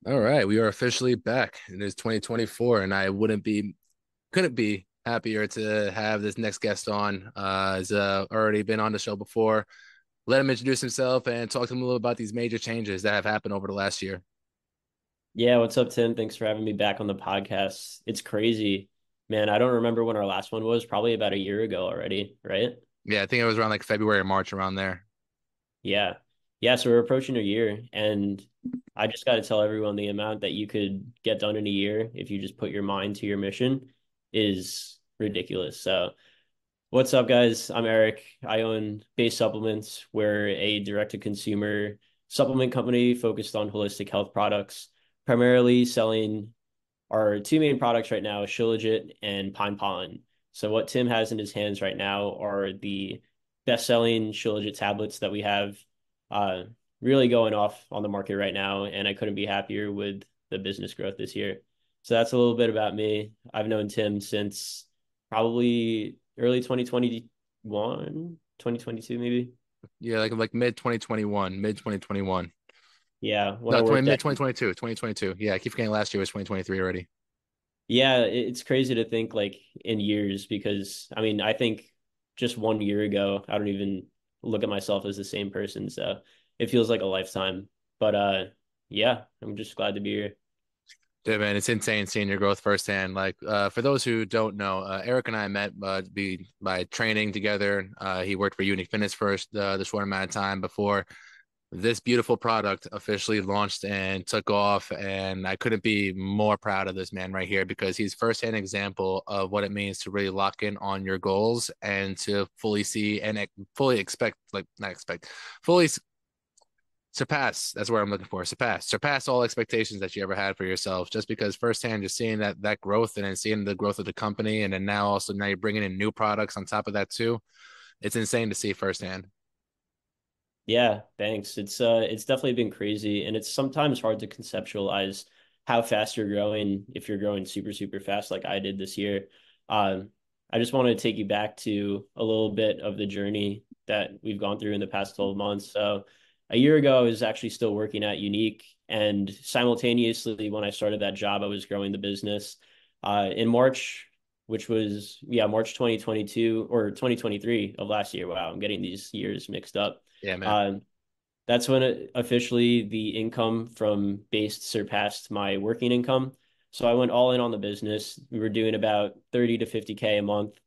All right, we are officially back. It is 2024, and I couldn't be happier to have this next guest on. He's already been on the show before. Let him introduce himself and talk to him a little about these major changes that have happened over the last year. Yeah, what's up, Tim? Thanks for having me back on the podcast. It's crazy, man. I don't remember when our last one was, probably about a year ago already, right? Yeah, I think it was around like February or March around there. Yeah. Yeah, so we're approaching a year, and I just got to tell everyone the amount that you could get done in a year if you just put your mind to your mission is ridiculous. So, what's up, guys? I'm Erik. I own Base Supplements. We're a direct-to-consumer supplement company focused on holistic health products, primarily selling our two main products right now, Shilajit and Pine Pollen. So what Tim has in his hands right now are the best-selling Shilajit tablets that we have uh, really going off on the market right now, and I couldn't be happier with the business growth this year. So that's a little bit about me. I've known Tim since probably early 2021, 2022 maybe. Yeah, like mid 2021. Yeah, when I No, 20 worked mid at 2022, 2022. Yeah, I keep forgetting last year was 2023 already. Yeah, it's crazy to think like in years because I mean, I think just 1 year ago, I don't even look at myself as the same person. So it feels like a lifetime. But yeah, I'm just glad to be here. Yeah, man, it's insane seeing your growth firsthand. Like, for those who don't know, Eric and I met by training together. He worked for Unique Fitness first, the short amount of time before this beautiful product officially launched and took off. And I couldn't be more proud of this man right here because he's firsthand example of what it means to really lock in on your goals and to fully see and fully expect, like not expect, fully surpass. That's where I'm looking for. Surpass all expectations that you ever had for yourself. Just because firsthand, just seeing that growth and then seeing the growth of the company, and then now you're bringing in new products on top of that too. It's insane to see firsthand. Yeah, thanks. It's definitely been crazy and it's sometimes hard to conceptualize how fast you're growing if you're growing super, super fast like I did this year. Um, I just want to take you back to a little bit of the journey that we've gone through in the past 12 months. So a year ago, I was actually still working at Unique, and simultaneously when I started that job, I was growing the business. In March, which was March 2022 or 2023 of last year. Wow, I'm getting these years mixed up. Yeah, man. um, that's when officially the income from Based surpassed my working income. So I went all in on the business. We were doing about 30 to 50K a month,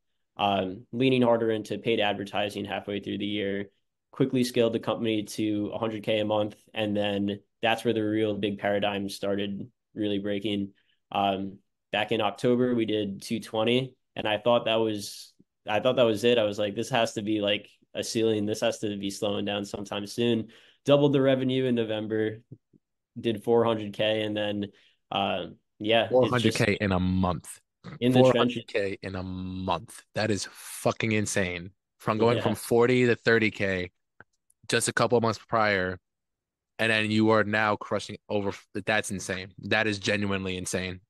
leaning harder into paid advertising halfway through the year, quickly scaled the company to 100K a month. And then that's where the real big paradigm started really breaking. Back in October, we did 220, and I thought that was it. I was like, this has to be like a ceiling. This has to be slowing down sometime soon. Doubled the revenue in November, did 400K, and then it's just 400K in a month. in the trenches. 400K in a month. That is fucking insane. From going from Yeah, 40 to 30K just a couple of months prior, and then you are now crushing over. That's insane. That is genuinely insane.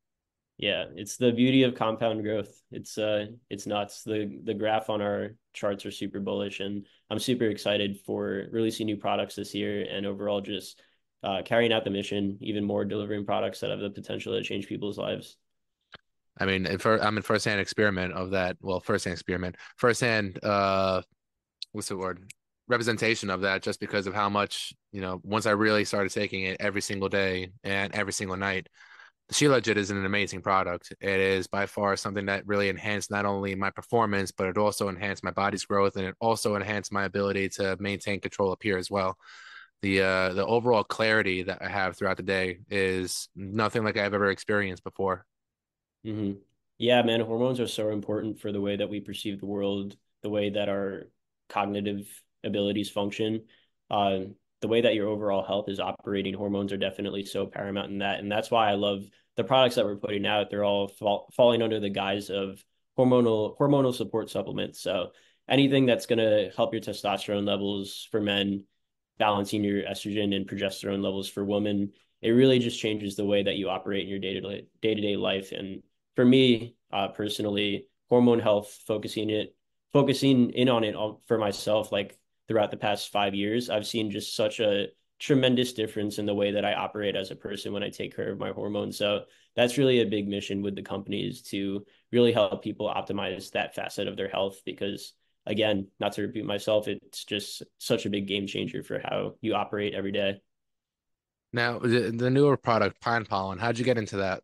yeah. It's the beauty of compound growth. It's nuts. The graph on our charts are super bullish, and I'm super excited for releasing new products this year and overall just carrying out the mission even more, delivering products that have the potential to change people's lives. I mean, I'm in firsthand experiment of that. Well, firsthand experiment, firsthand, what's the word? Representation of that, just because of how much, once I really started taking it every single day and every single night, the Sheila Jit is an amazing product. It is by far something that really enhanced not only my performance, but it also enhanced my body's growth, and it also enhanced my ability to maintain control up here as well. The overall clarity that I have throughout the day is nothing like I've ever experienced before. Hmm. Yeah, man, hormones are so important for the way that we perceive the world, the way that our cognitive abilities function, the way that your overall health is operating. Hormones are definitely so paramount in that. And that's why I love the products that we're putting out. They're all falling under the guise of hormonal support supplements. So anything that's going to help your testosterone levels for men, balancing your estrogen and progesterone levels for women, it really just changes the way that you operate in your day-to-day life. And for me, personally, hormone health, focusing in on it for myself, like throughout the past 5 years, I've seen just such a tremendous difference in the way that I operate as a person when I take care of my hormones. So that's really a big mission with the company, is to really help people optimize that facet of their health because, again, not to repeat myself, it's just such a big game changer for how you operate every day. Now, the newer product, Pine Pollen, how'd you get into that?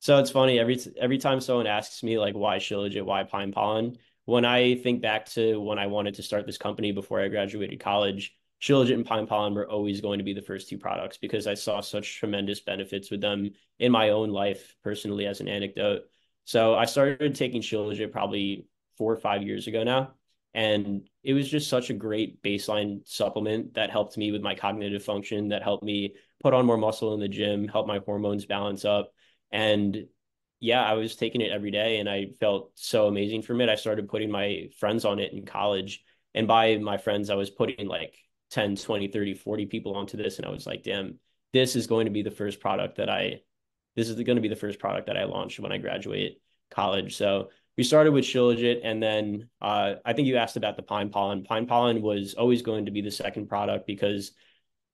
So it's funny every time someone asks me like why Shilajit, why pine pollen, when I think back to when I wanted to start this company before I graduated college, Shilajit and pine pollen were always going to be the first two products because I saw such tremendous benefits with them in my own life personally as an anecdote. So I started taking Shilajit probably 4 or 5 years ago now, and it was just such a great baseline supplement that helped me with my cognitive function, that helped me put on more muscle in the gym, help my hormones balance up. And yeah, I was taking it every day and I felt so amazing from it. I started putting my friends on it in college. And by my friends, I was putting like 10, 20, 30, 40 people onto this. And I was like, damn, this is going to be the first product that I, this is going to be the first product that I launch when I graduate college. So we started with Shilajit, and then I think you asked about the pine pollen. Pine pollen was always going to be the second product because,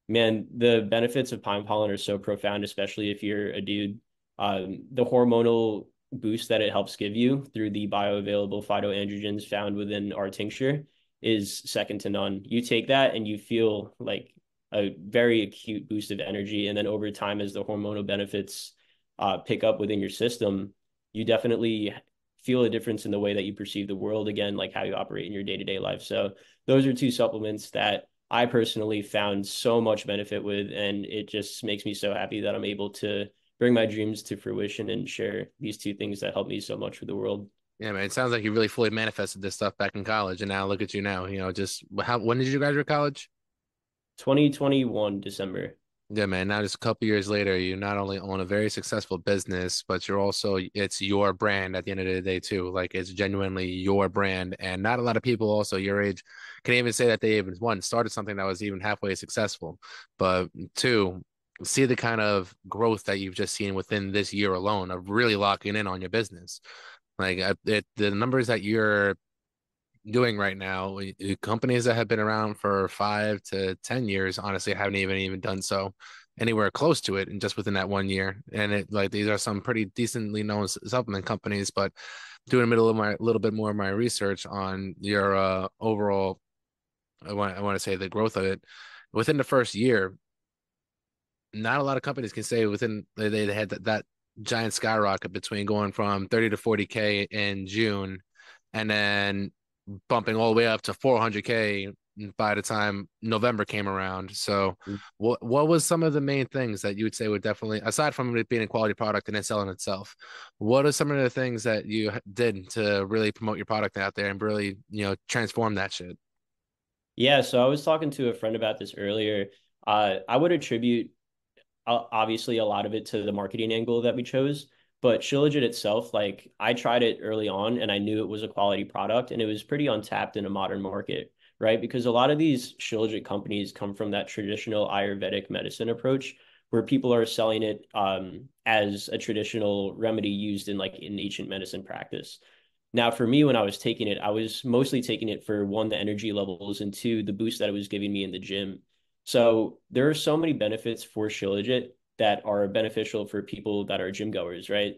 man, the benefits of pine pollen are so profound, especially if you're a dude. The hormonal boost that it helps give you through the bioavailable phytoandrogens found within our tincture is second to none. You take that and you feel like a very acute boost of energy. And then over time, as the hormonal benefits pick up within your system, you definitely feel a difference in the way that you perceive the world again, like how you operate in your day-to-day life. So those are two supplements that I personally found so much benefit with, and it just makes me so happy that I'm able to bring my dreams to fruition and share these two things that help me so much with the world. Yeah, man, it sounds like you really fully manifested this stuff back in college, and now look at you now. Just how when did you graduate college? 2021 December. Yeah, man. Now just a couple years later, you not only own a very successful business, but you're also it's your brand at the end of the day too. Like it's genuinely your brand, and not a lot of people also your age can even say that they even one started something that was even halfway successful. But two, see the kind of growth that you've just seen within this year alone of really locking in on your business. The numbers that you're doing right now, companies that have been around for 5 to 10 years, honestly, haven't even done so anywhere close to it, and just within that 1 year. And it like these are some pretty decently known supplement companies, but doing a little bit more of my research on your overall, I want to say the growth of it within the first year. Not a lot of companies can say within they had that giant skyrocket between going from 30 to 40K in June and then bumping all the way up to 400K by the time November came around. So what was some of the main things that you would say would definitely, aside from it being a quality product and it selling itself, what are some of the things that you did to really promote your product out there and really, transform that shit? Yeah, so I was talking to a friend about this earlier. I would attribute obviously a lot of it to the marketing angle that we chose, but Shilajit itself, like I tried it early on and I knew it was a quality product and it was pretty untapped in a modern market, right? Because a lot of these Shilajit companies come from that traditional Ayurvedic medicine approach where people are selling it as a traditional remedy used in like in ancient medicine practice. Now, for me, when I was taking it, I was mostly taking it for one, the energy levels, and two, the boost that it was giving me in the gym. So there are so many benefits for Shilajit that are beneficial for people that are gym goers, right?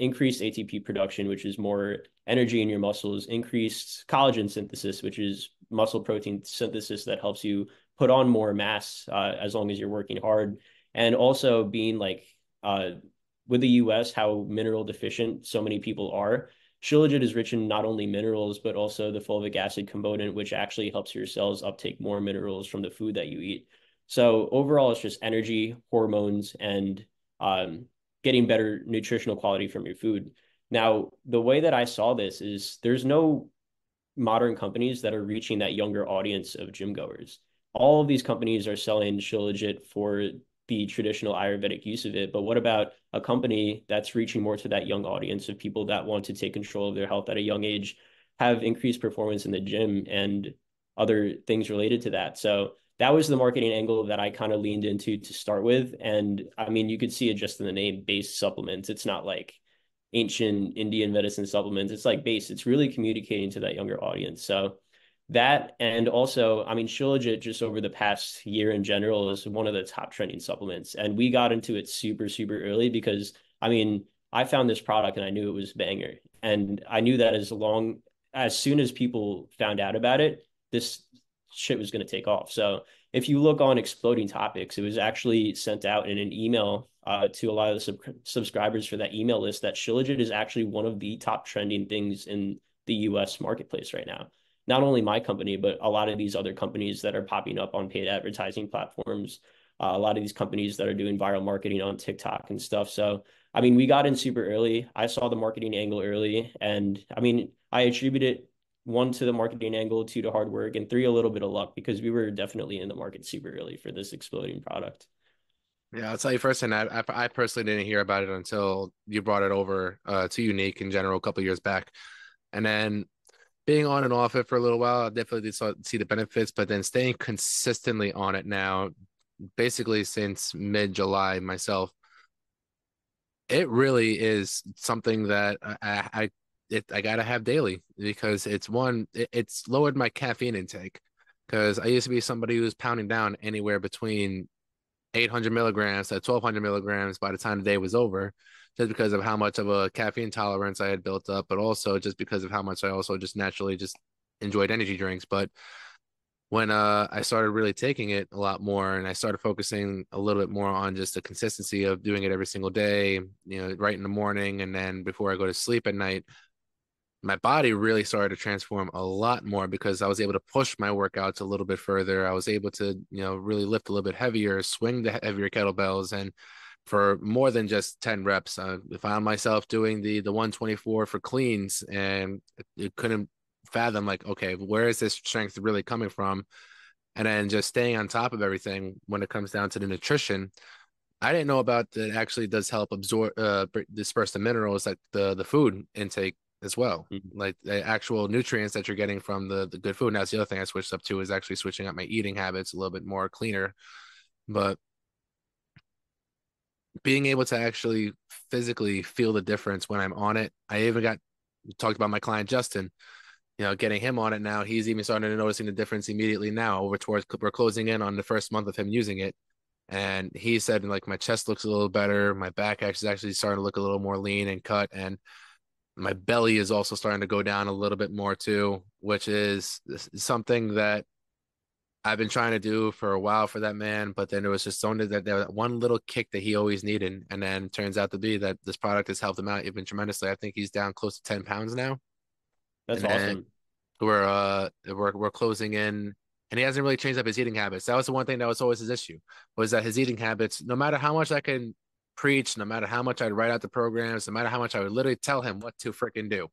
Increased ATP production, which is more energy in your muscles, increased collagen synthesis, which is muscle protein synthesis that helps you put on more mass as long as you're working hard. And also being like with the US, how mineral deficient so many people are. Shilajit is rich in not only minerals, but also the fulvic acid component, which actually helps your cells uptake more minerals from the food that you eat. So overall, it's just energy, hormones, and um, getting better nutritional quality from your food. Now, the way that I saw this is there's no modern companies that are reaching that younger audience of gym goers. All of these companies are selling Shilajit for the traditional Ayurvedic use of it. But what about a company that's reaching more to that young audience of people that want to take control of their health at a young age, have increased performance in the gym and other things related to that? So that was the marketing angle that I kind of leaned into to start with. And I mean, you could see it just in the name base supplements. It's not like ancient Indian medicine supplements. It's like base. It's really communicating to that younger audience. So That and also, I mean, Shilajit just over the past year in general is one of the top trending supplements. And we got into it super, super early because I mean, I found this product and I knew it was banger. And I knew that as soon as people found out about it, this shit was going to take off. So if you look on Exploding Topics, it was actually sent out in an email to a lot of the subscribers for that email list that Shilajit is actually one of the top trending things in the US marketplace right now. Not only my company, but a lot of these other companies that are popping up on paid advertising platforms, a lot of these companies that are doing viral marketing on TikTok and stuff. So, I mean, we got in super early. I saw the marketing angle early. And I mean, I attribute it one to the marketing angle, two to hard work, and three a little bit of luck because we were definitely in the market super early for this exploding product. Yeah, I'll tell you first, and I personally didn't hear about it until you brought it over to Unique in general a couple years back, and then being on and off it for a little while, I definitely saw see the benefits, but then staying consistently on it now, basically since mid-July myself, it really is something that I gotta have daily because it's lowered my caffeine intake because I used to be somebody who was pounding down anywhere between 800 milligrams to 1200 milligrams by the time the day was over, just because of how much of a caffeine tolerance I had built up, but also just because of how much I also just naturally just enjoyed energy drinks. But when I started really taking it a lot more and I started focusing a little bit more on just the consistency of doing it every single day, right in the morning and then before I go to sleep at night, my body really started to transform a lot more because I was able to push my workouts a little bit further. I was able to, really lift a little bit heavier, swing the heavier kettlebells, and for more than just 10 reps, I found myself doing the 124 for cleans, and it couldn't fathom like, okay, where is this strength really coming from? And then just staying on top of everything when it comes down to the nutrition. I didn't know about that it actually does help absorb disperse the minerals like the food intake as well. Mhm. Like the actual nutrients that you're getting from the good food. And that's the other thing I switched up to is actually switching up my eating habits a little bit more cleaner. But being able to actually physically feel the difference when I'm on it. I even got talked about my client Justin, getting him on it now. He's even starting to noticing the difference immediately now over towards we're closing in on the first month of him using it. And he said, like, my chest looks a little better. My back actually starting to look a little more lean and cut. And my belly is also starting to go down a little bit more too, which is something that I've been trying to do for a while for that man. But then it was just only that one little kick that he always needed. And then turns out to be that this product has helped him out even tremendously. I think he's down close to 10 pounds now. That's And then awesome. we're closing in and he hasn't really changed up his eating habits. That was the one thing that was always his issue was that his eating habits, no matter how much I can preach, no matter how much I'd write out the programs, no matter how much I would literally tell him what to freaking do,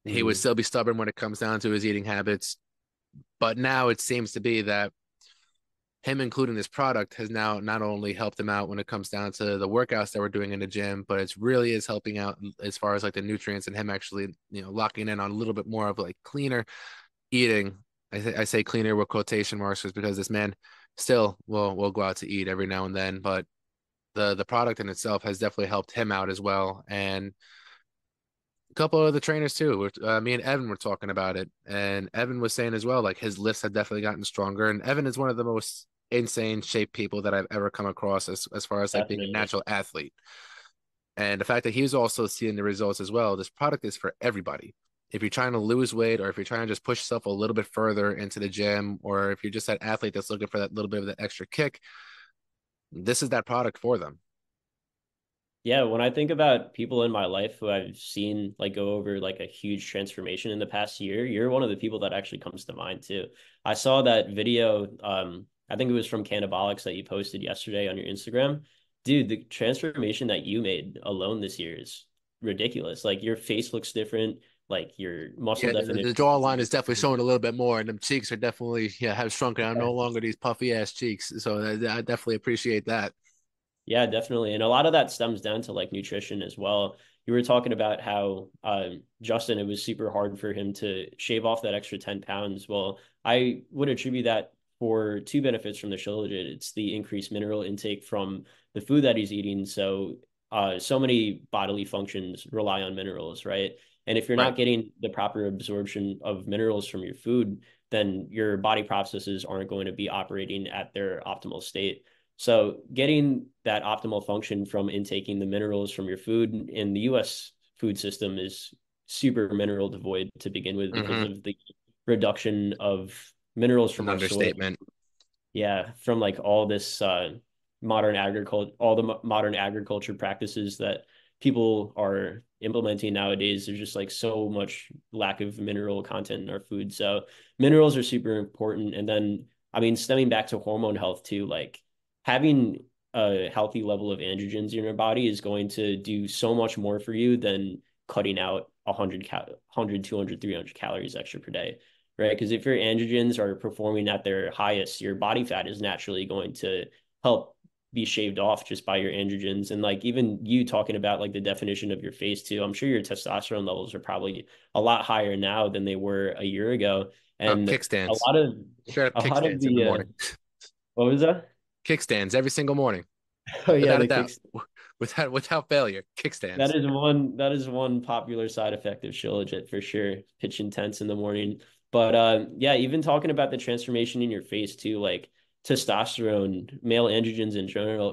he would Mhm. still be stubborn when it comes down to his eating habits. But now it seems to be that him including this product has now not only helped him out when it comes down to the workouts that we're doing in the gym, but it's really is helping out as far as like the nutrients and him actually, locking in on a little bit more of like cleaner eating. I say cleaner with quotation marks just because this man still will go out to eat every now and then, but the product in itself has definitely helped him out as well. And a couple of the trainers too. Me and Evan were talking about it, and Evan was saying as well, like his lifts have definitely gotten stronger. And Evan is one of the most insane shaped people that I've ever come across as far as like being a Definitely. natural athlete. And the fact that he's also seeing the results as well, this product is for everybody. If you're trying to lose weight or if you're trying to just push yourself a little bit further into the gym, or if you're just that athlete that's looking for that little bit of that extra kick, this is that product for them. Yeah, when I think about people in my life who I've seen like go over like a huge transformation in the past year, you're one of the people that actually comes to mind too. I saw that video, I think it was from Cannabolics that you posted yesterday on your Instagram. Dude, the transformation that you made alone this year is ridiculous. Like your face looks different, like your muscle Yeah, the definition. jawline is definitely showing a little bit more, and them cheeks are definitely have shrunken. I'm no longer these puffy ass cheeks, so I definitely appreciate that. Yeah, definitely. And a lot of that stems down to like nutrition as well. You were talking about how Justin, it was super hard for him to shave off that extra 10 pounds. Well, I would attribute that for two benefits from the Shilajit. It's the increased mineral intake from the food that he's eating. So many bodily functions rely on minerals, right? And if you're Right. not getting the proper absorption of minerals from your food, then your body processes aren't going to be operating at their optimal state. So getting that optimal function from intaking the minerals from your food in the US food system is super mineral devoid to begin with because Hmm. of the reduction of minerals An from our soil. understatement. Yeah, from like all this modern agriculture, all the modern agriculture practices that people are implementing nowadays. There's just like so much lack of mineral content in our food. So minerals are super important. And then, I mean, stemming back to hormone health too, like having a healthy level of androgens in your body is going to do so much more for you than cutting out 100, 200, 300 calories extra per day, right? Because if your androgens are performing at their highest, your body fat is naturally going to help be shaved off just by your androgens. And like even you talking about like the definition of your face too, I'm sure your testosterone levels are probably a lot higher now than they were a year ago. Oh, And a kickstands. lot of Straight up a lot of kickstands every the morning. what was that? Kickstands every single morning, Oh yeah, without a the doubt. kicks. Without failure. Kickstands. That is one popular side effect of Shilajit for sure. Pitch intense in the morning. But yeah, even talking about the transformation in your face too, like testosterone, male androgens in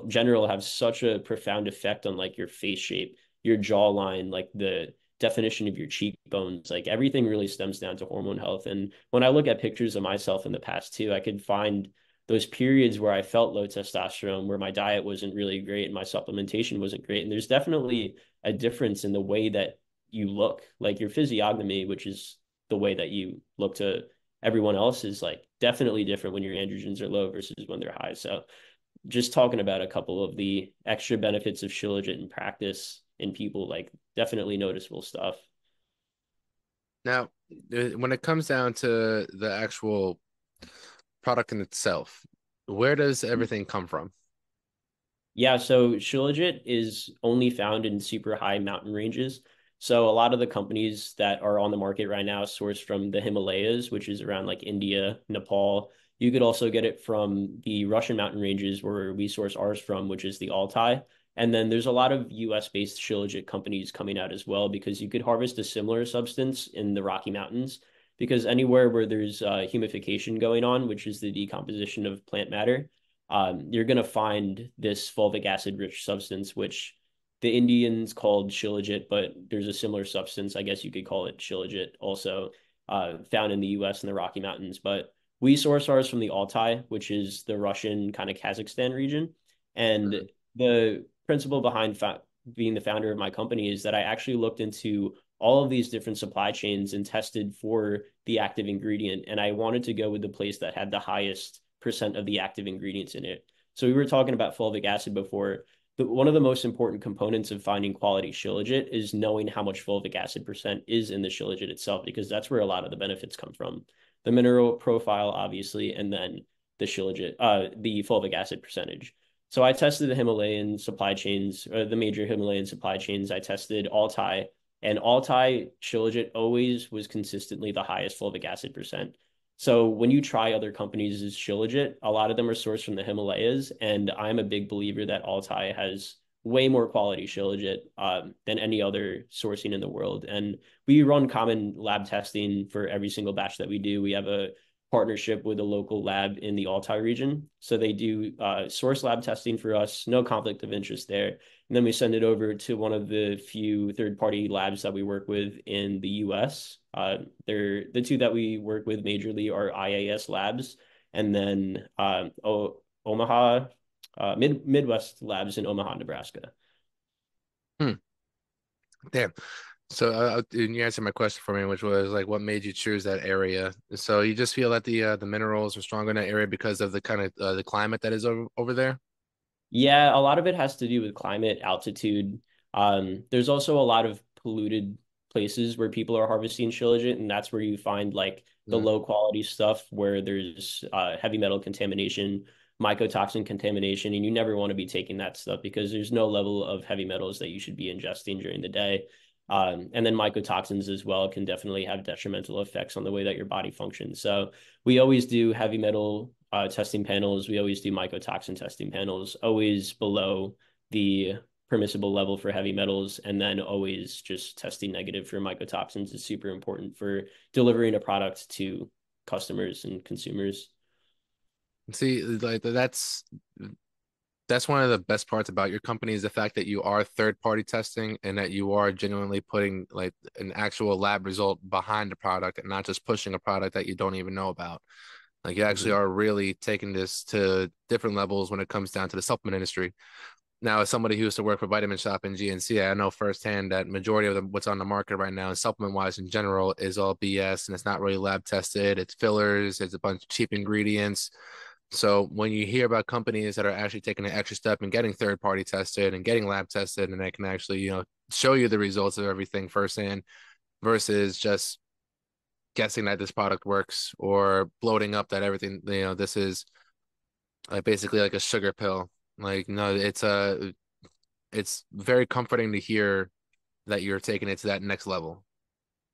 general have such a profound effect on like your face shape, your jawline, like the definition of your cheekbones. Like everything really stems down to hormone health. And when I look at pictures of myself in the past too, I could find those periods where I felt low testosterone, where my diet wasn't really great and my supplementation wasn't great. And there's definitely a difference in the way that you look, like your physiognomy, which is the way that you look to everyone else, is like definitely different when your androgens are low versus when they're high. So just talking about a couple of the extra benefits of Shilajit in practice in people, like definitely noticeable stuff. Now, when it comes down to the actual product in itself, where does everything come from? Yeah, so Shilajit is only found in super high mountain ranges. So a lot of the companies that are on the market right now source from the Himalayas, which is around like India, Nepal. You could also get it from the Russian mountain ranges where we source ours from, which is the Altai. And then there's a lot of US based Shilajit companies coming out as well because you could harvest a similar substance in the Rocky Mountains. Because anywhere where there's humification going on, which is the decomposition of plant matter, you're going to find this fulvic acid rich substance, which the Indians called shilajit, but there's a similar substance. I guess you could call it shilajit also, found in the US and the Rocky Mountains. But we source ours from the Altai, which is the Russian kind of Kazakhstan region. And Mhm. the principle behind being the founder of my company is that I actually looked into all of these different supply chains and tested for the active ingredient. And I wanted to go with the place that had the highest percent of the active ingredients in it. So we were talking about fulvic acid before. One of the most important components of finding quality shilajit is knowing how much fulvic acid percent is in the shilajit itself, because that's where a lot of the benefits come from. The mineral profile, obviously, and then the shilajit, the fulvic acid percentage. So I tested the Himalayan supply chains, or the major Himalayan supply chains. I tested Altai, and Altai shilajit always was consistently the highest fulvic acid percent. So when you try other companies' shilajit, a lot of them are sourced from the Himalayas, and I'm a big believer that Altai has way more quality shilajit than any other sourcing in the world. And we run common lab testing for every single batch that we do. We have a partnership with a local lab in the Altai region, so they do source lab testing for us. No conflict of interest there. And then we send it over to one of the few third-party labs that we work with in the US. They're the two that we work with majorly are IAS Labs, and then Omaha, Midwest Labs in Omaha, Nebraska. Hmm. Damn. So you answered my question for me, which was like, what made you choose that area? So you just feel that the minerals are stronger in that area because of the kind of the climate that is over there? Yeah, a lot of it has to do with climate, altitude. There's also a lot of polluted places where people are harvesting shilajit, and that's where you find like the Mm. low quality stuff where there's heavy metal contamination, mycotoxin contamination, and you never want to be taking that stuff because there's no level of heavy metals that you should be ingesting during the day. And then mycotoxins as well can definitely have detrimental effects on the way that your body functions. So we always do heavy metal testing panels. We always do mycotoxin testing panels, always below the permissible level for heavy metals, and then always just testing negative for mycotoxins is super important for delivering a product to customers and consumers. See, like that's one of the best parts about your company is the fact that you are third party testing and that you are genuinely putting like an actual lab result behind the product and not just pushing a product that you don't even know about. Like you actually Mhm. are really taking this to different levels when it comes down to the supplement industry. Now, as somebody who used to work for Vitamin Shop and GNC, I know firsthand that majority of what's on the market right now, supplement wise in general, is all BS and it's not really lab tested. It's fillers, it's a bunch of cheap ingredients. So when you hear about companies that are actually taking an extra step and getting third party tested and getting lab tested, and they can actually, show you the results of everything firsthand versus just guessing that this product works or bloating up that everything, this is basically like a sugar pill. Like, no, it's very comforting to hear that you're taking it to that next level.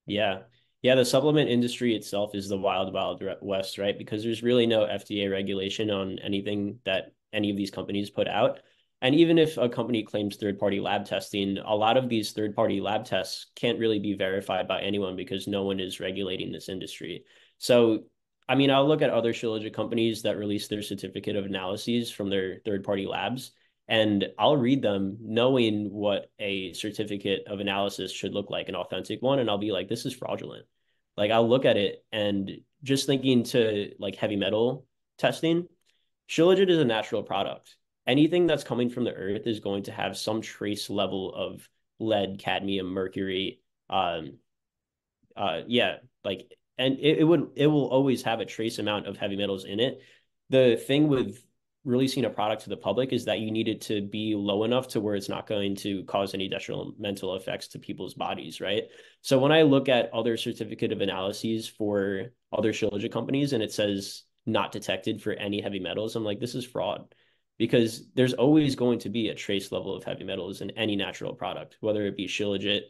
Yeah. Yeah, the supplement industry itself is the wild, wild west, right? Because there's really no FDA regulation on anything that any of these companies put out. And even if a company claims third-party lab testing, a lot of these third-party lab tests can't really be verified by anyone because no one is regulating this industry. So, I mean, I'll look at other shillelagh companies that release their certificate of analyses from their third-party labs, and I'll read them knowing what a certificate of analysis should look like, an authentic one, and I'll be like, this is fraudulent. Like I'll look at it and just thinking to like heavy metal testing, shilajit is a natural product. Anything that's coming from the earth is going to have some trace level of lead, cadmium, mercury, um, yeah, like, and it will always have a trace amount of heavy metals in it. The thing with releasing a product to the public is that you need it to be low enough to where it's not going to cause any detrimental effects to people's bodies, right? So when I look at other certificate of analyses for other shilajit companies and it says not detected for any heavy metals, I'm like, this is fraud. Because there's always going to be a trace level of heavy metals in any natural product, whether it be shilajit,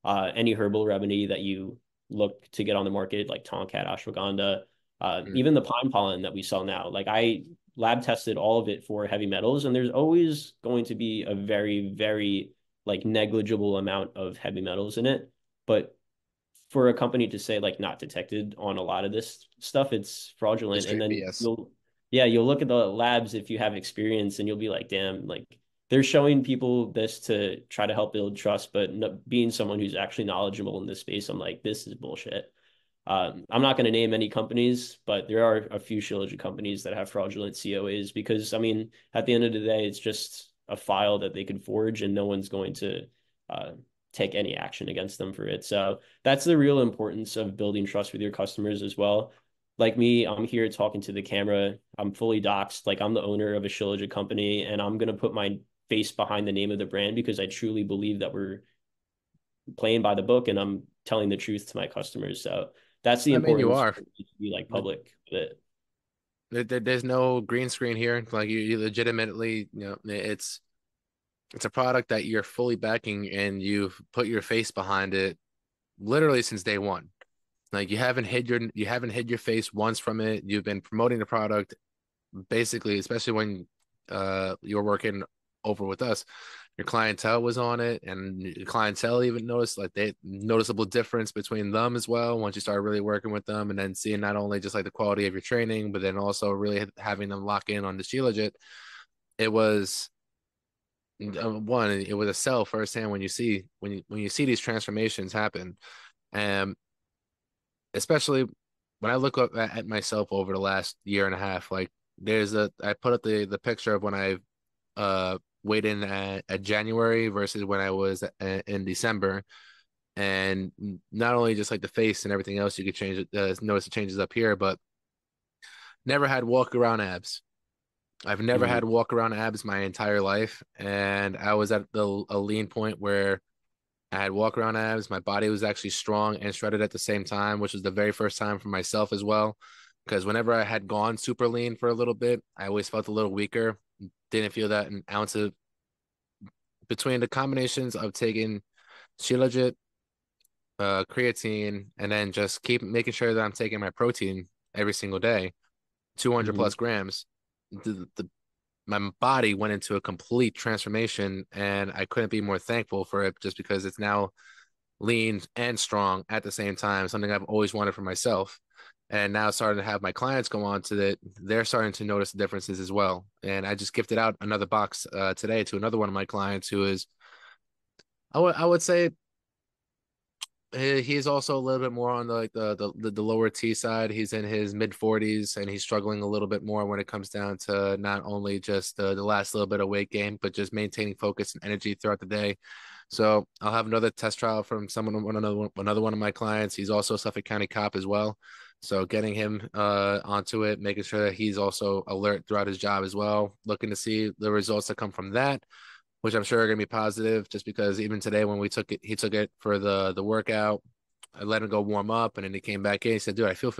any herbal remedy that you look to get on the market, like Tonkat, ashwagandha, Mm. even the pine pollen that we sell now. Like I lab tested all of it for heavy metals, and there's always going to be a very, very like negligible amount of heavy metals in it. But for a company to say like not detected on a lot of this stuff, it's Just fraudulent. And straight then BS. you'll look at the labs if you have experience, and you'll be like, damn, like they're showing people this to try to help build trust, but no, being someone who's actually knowledgeable in this space, I'm like, this is bullshit. I'm not going to name any companies, but there are a few shillelagh companies that have fraudulent COAs because, I mean, at the end of the day, it's just a file that they could forge and no one's going to uh, take any action against them for it. So that's the real importance of building trust with your customers as well. Like me, I'm here talking to the camera. I'm fully doxxed. Like I'm the owner of a shillelagh company and I'm going to put my face behind the name of the brand because I truly believe that we're playing by the book and I'm telling the truth to my customers. So that's the I mean, you importance are. for me to be like public with it. There's no green screen here. Like you legitimately, it's a product that you're fully backing and you've put your face behind it literally since day one. Like you haven't hid your face once from it. You've been promoting the product basically, especially when you're working over with us. Your clientele was on it, and your clientele even noticed like they noticeable difference between them as well once you start really working with them, and then seeing not only just like the quality of your training, but then also really having them lock in on the Sheila legit. It was one, it was a sell firsthand when you see these transformations happen, and especially when I look up at myself over the last year and a half, like I put up the picture of when I weighed in at January versus when I was in December, and not only just like the face and everything else, you could change it, notice the changes up here, but never had walk around abs. I've never Mm-hmm. had walk around abs my entire life, and I was at a lean point where I had walk around abs. My body was actually strong and shredded at the same time, which was the very first time for myself as well. Because whenever I had gone super lean for a little bit, I always felt a little weaker. Didn't feel that an ounce of between the combinations of taking Shilajit, creatine, and then just keep making sure that I'm taking my protein every single day, 200 Mm-hmm. plus grams. My body went into a complete transformation, and I couldn't be more thankful for it just because it's now lean and strong at the same time, something I've always wanted for myself. And now starting to have my clients go on to it, they're starting to notice the differences as well. And I just gifted out another box today to another one of my clients who is, I would say, he's also a little bit more on the like the lower T side. He's in his mid 40s and he's struggling a little bit more when it comes down to not only just the last little bit of weight gain, but just maintaining focus and energy throughout the day. So I'll have another test trial from another one of my clients. He's also a Suffolk County cop as well. So getting him onto it, making sure that he's also alert throughout his job as well, looking to see the results that come from that, which I'm sure are going to be positive. Just because even today when we took it, he took it for the workout. I let him go warm up, and then he came back in. He said, "Dude, I feel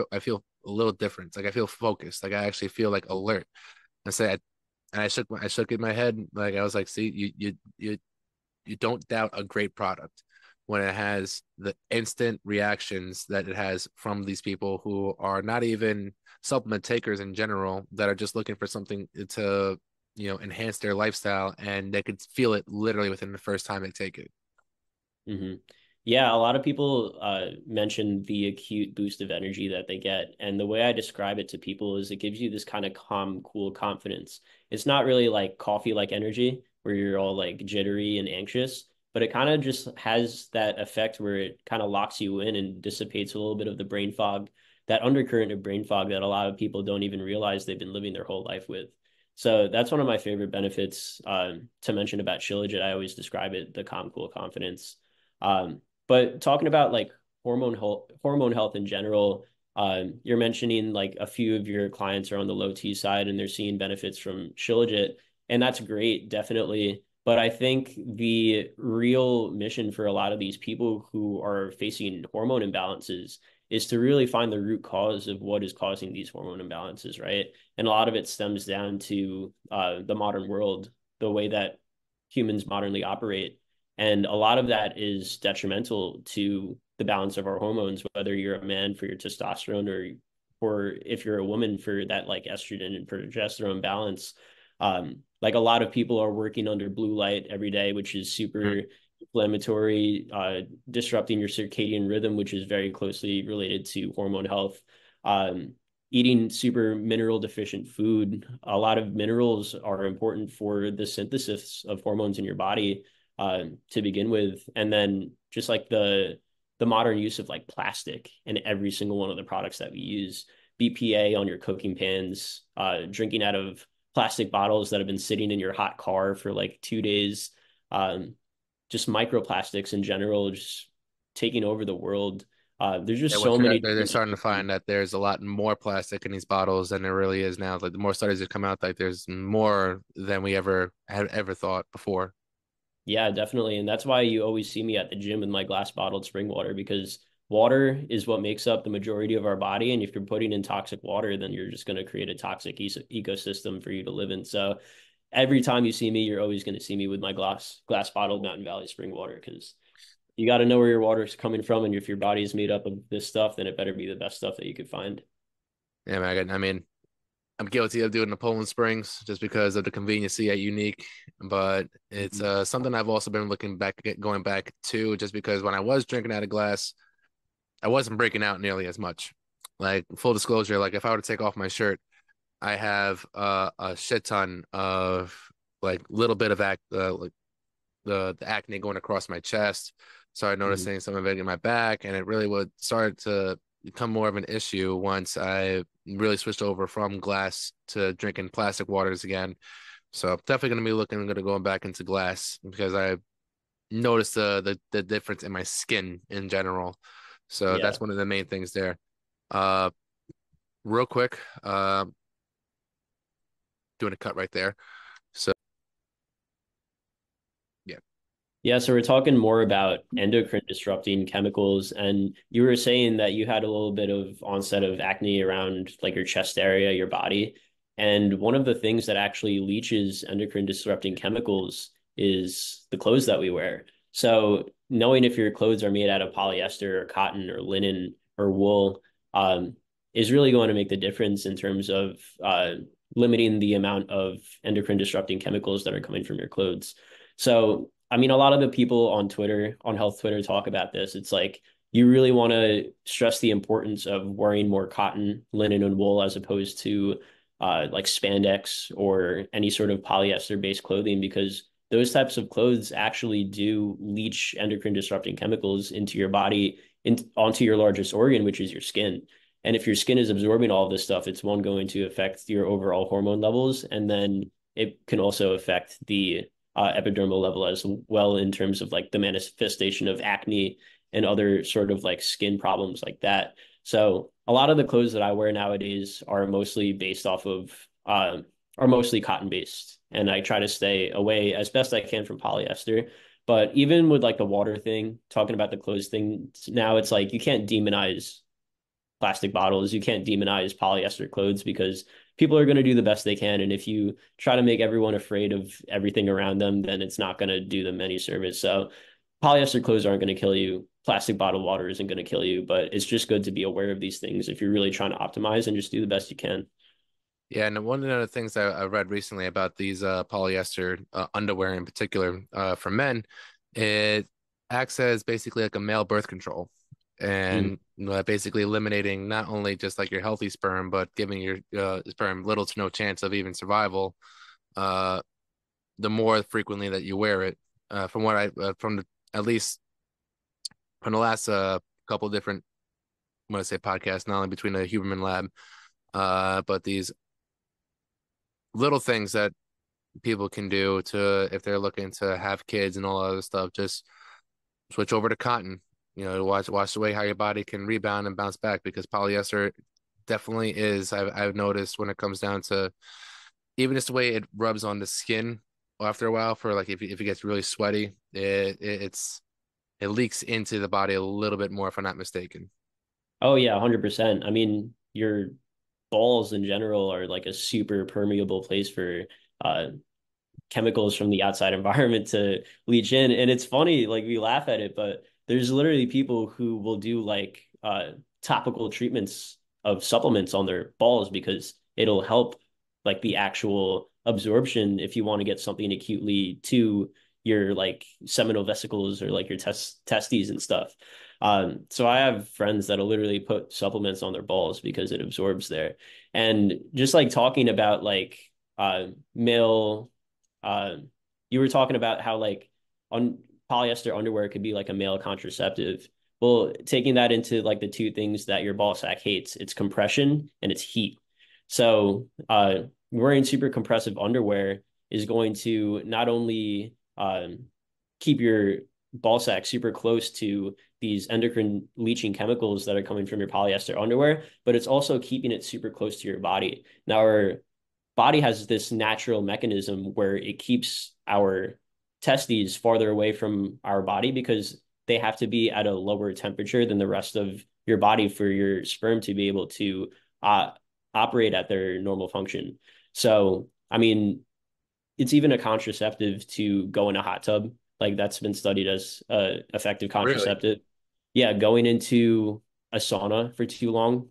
a little different. Like I feel focused. Like I actually feel like alert." I said, and I shook in my head. Like I was like, "See, you don't doubt a great product when it has the instant reactions that it has from these people who are not even supplement takers in general, that are just looking for something to enhance their lifestyle, and they could feel it literally within the first time they take it." Hmm. Yeah, a lot of people mention the acute boost of energy that they get. And the way I describe it to people is it gives you this kind of calm, cool confidence. It's not really like coffee like energy where you're all like jittery and anxious, but it kind of just has that effect where it kind of locks you in and dissipates a little bit of the brain fog, that undercurrent of brain fog that a lot of people don't even realize they've been living their whole life with. So that's one of my favorite benefits to mention about Shilajit. I always describe it the calm, cool confidence. But talking about like hormone health in general, you're mentioning like a few of your clients are on the low T side and they're seeing benefits from Shilajit, and that's great, definitely. But I think the real mission for a lot of these people who are facing hormone imbalances is to really find the root cause of what is causing these hormone imbalances, right? And a lot of it stems down to the modern world, the way that humans modernly operate. And a lot of that is detrimental to the balance of our hormones, whether you're a man for your testosterone or if you're a woman for that like estrogen and progesterone balance. Like a lot of people are working under blue light every day, which is Mhm. super inflammatory, disrupting your circadian rhythm, which is very closely related to hormone health. Eating super mineral deficient food. A lot of minerals are important for the synthesis of hormones in your body to begin with, and then just like the modern use of like plastic in every single one of the products that we use, BPA on your cooking pans, drinking out of plastic bottles that have been sitting in your hot car for like 2 days, um, just microplastics in general, just taking over the world. There's Yeah, just what so many they're different starting to issues. find that there's a lot more plastic in these bottles than there really is now. Like the more studies that come out, like there's more than we ever had ever thought before. Yeah, definitely. And that's why you always see me at the gym with my glass bottled spring water because water is what makes up the majority of our body. And if you're putting in toxic water, then you're just going to create a toxic ecosystem for you to live in. So every time you see me, you're always going to see me with my glass bottled Mountain Valley spring water because you got to know where your water is coming from. And if your body is made up of this stuff, then it better be the best stuff that you could find. Yeah, man, I mean, I'm guilty of doing the Poland Springs just because of the conveniency at Unique, but it's Mhm. something I've also been going back to, just because when I was drinking out of glass, I wasn't breaking out nearly as much. Like full disclosure, like if I were to take off my shirt, I have a shit ton of like little bit of like the acne going across my chest. Started Mhm. noticing some of it in my back, and it really would start to become more of an issue once I really switched over from glass to drinking plastic waters again. So definitely going to be going to going back into glass because I noticed the difference in my skin in general. So Yeah. that's one of the main things there. Uh, real quick, doing a cut right there. So yeah. Yeah, so we're talking more about endocrine disrupting chemicals, and you were saying that you had a little bit of onset of acne around like your chest area, your body. And one of the things that actually leaches endocrine disrupting chemicals is the clothes that we wear. So knowing if your clothes are made out of polyester or cotton or linen or wool is really going to make the difference in terms of limiting the amount of endocrine disrupting chemicals that are coming from your clothes. So, I mean, a lot of the people on Twitter, on health Twitter, talk about this. It's like you really want to stress the importance of wearing more cotton, linen, and wool as opposed to like spandex or any sort of polyester based clothing, because those types of clothes actually do leach endocrine disrupting chemicals into your body, onto your largest organ, which is your skin. And if your skin is absorbing all of this stuff, it's one going to affect your overall hormone levels, and then it can also affect the epidermal level as well in terms of like the manifestation of acne and other sort of like skin problems like that. So a lot of the clothes that I wear nowadays are mostly based off of are mostly cotton based, and I try to stay away as best I can from polyester. But even with like the water thing, talking about the clothes thing, now it's like you can't demonize plastic bottles. You can't demonize polyester clothes because people are going to do the best they can. And if you try to make everyone afraid of everything around them, then it's not going to do them any service. So polyester clothes aren't going to kill you. Plastic bottled water isn't going to kill you, but it's just good to be aware of these things if you're really trying to optimize and just do the best you can. Yeah, and one of the things I read recently about these polyester underwear in particular for men, it acts as basically like a male birth control, Mm. and basically eliminating not only just like your healthy sperm, but giving your sperm little to no chance of even survival. Uh, the more frequently that you wear it, from what I from the at least from the last couple of different, I want to say podcasts, not only between the Huberman Lab, but these little things that people can do to if they're looking to have kids and all that other stuff, just switch over to cotton. Watch the way how your body can rebound and bounce back because polyester definitely is. I've noticed when it comes down to even just the way it rubs on the skin after a while for like if it gets really sweaty, it leaks into the body a little bit more if I'm not mistaken. Oh yeah, 100%. I mean, your balls in general are like a super permeable place for uh chemicals from the outside environment to leach in. And it's funny, like we laugh at it, but there's literally people who will do like topical treatments of supplements on their balls because it'll help like the actual absorption if you want to get something acutely to your like seminal vesicles or like your testes and stuff. So I have friends that'll literally put supplements on their balls because it absorbs there. And just like talking about like male uh, you were talking about how like on polyester underwear could be like a male contraceptive. Well, taking that into like the two things that your ball sack hates, it's compression and it's heat. So wearing super compressive underwear is going to not only keep your ball sack super close to these endocrine leaching chemicals that are coming from your polyester underwear, but it's also keeping it super close to your body. Now, our body has this natural mechanism where it keeps our testes farther away from our body because they have to be at a lower temperature than the rest of your body for your sperm to be able to uh, operate at their normal function. So, I mean, it's even a contraceptive to go in a hot tub. Like that's been studied as a effective Really? contraceptive. Yeah, going into a sauna for too long,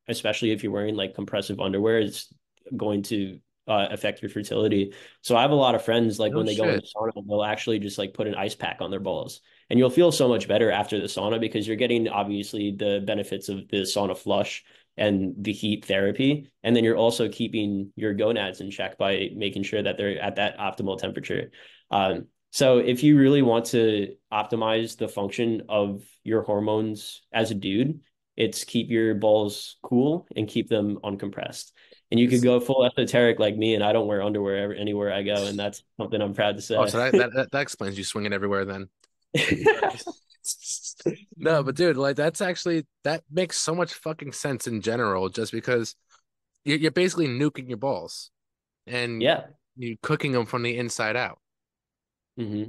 especially if you're wearing like compressive underwear, it's going to affect your fertility. So I have a lot of friends like No when they go in the shit. sauna, they'll actually just like put an ice pack on their balls, and you'll feel so much better after the sauna because you're getting obviously the benefits of the sauna flush and the heat therapy. And then you're also keeping your gonads in check by making sure that they're at that optimal temperature. So if you really want to optimize the function of your hormones as a dude, it's keep your balls cool and keep them uncompressed. And you could It's- go full esoteric like me, and I don't wear underwear anywhere I go, and that's something I'm proud to oh, say. so that explains you swinging everywhere then. No, but dude, like that makes so much fucking sense in general, just because you're basically nuking your balls and Yeah. you cooking them from the inside out. Hmm.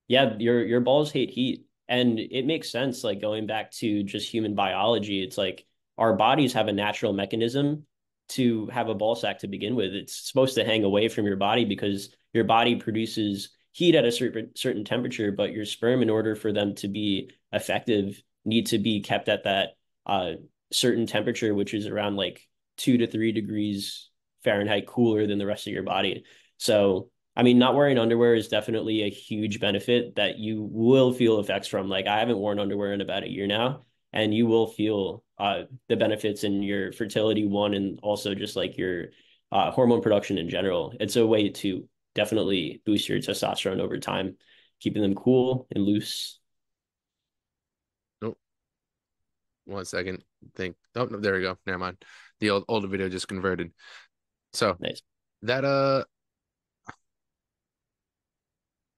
Yeah, your balls hate heat. And it makes sense, like going back to just human biology, it's like our bodies have a natural mechanism to have a ball sack to begin with. It's supposed to hang away from your body because your body produces heat at a certain temperature, but your sperm, in order for them to be effective, need to be kept at that uh certain temperature, which is around like 2 to 3 degrees Fahrenheit cooler than the rest of your body. So I mean, not wearing underwear is definitely a huge benefit that you will feel effects from. Like I haven't worn underwear in about a year now, and you will feel the benefits in your fertility one, and also just like your hormone production in general. It's a way to definitely boost your testosterone over time, keeping them cool and loose. Nope. 1 second. Think. Oh no, there we go. Never mind. The older video just converted. So Nice. that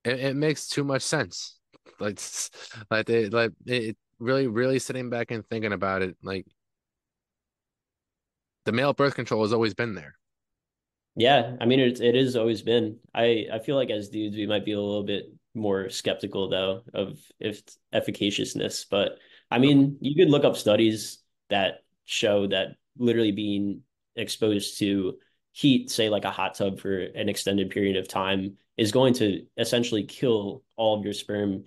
it makes too much sense. Like it really really sitting back and thinking about it. Like the male birth control has always been there. Yeah, I mean it is always been. I feel like as dudes we might be a little bit more skeptical though of if efficaciousness, but I mean you could look up studies that show that literally being exposed to heat, say like a hot tub for an extended period of time, is going to essentially kill all of your sperm,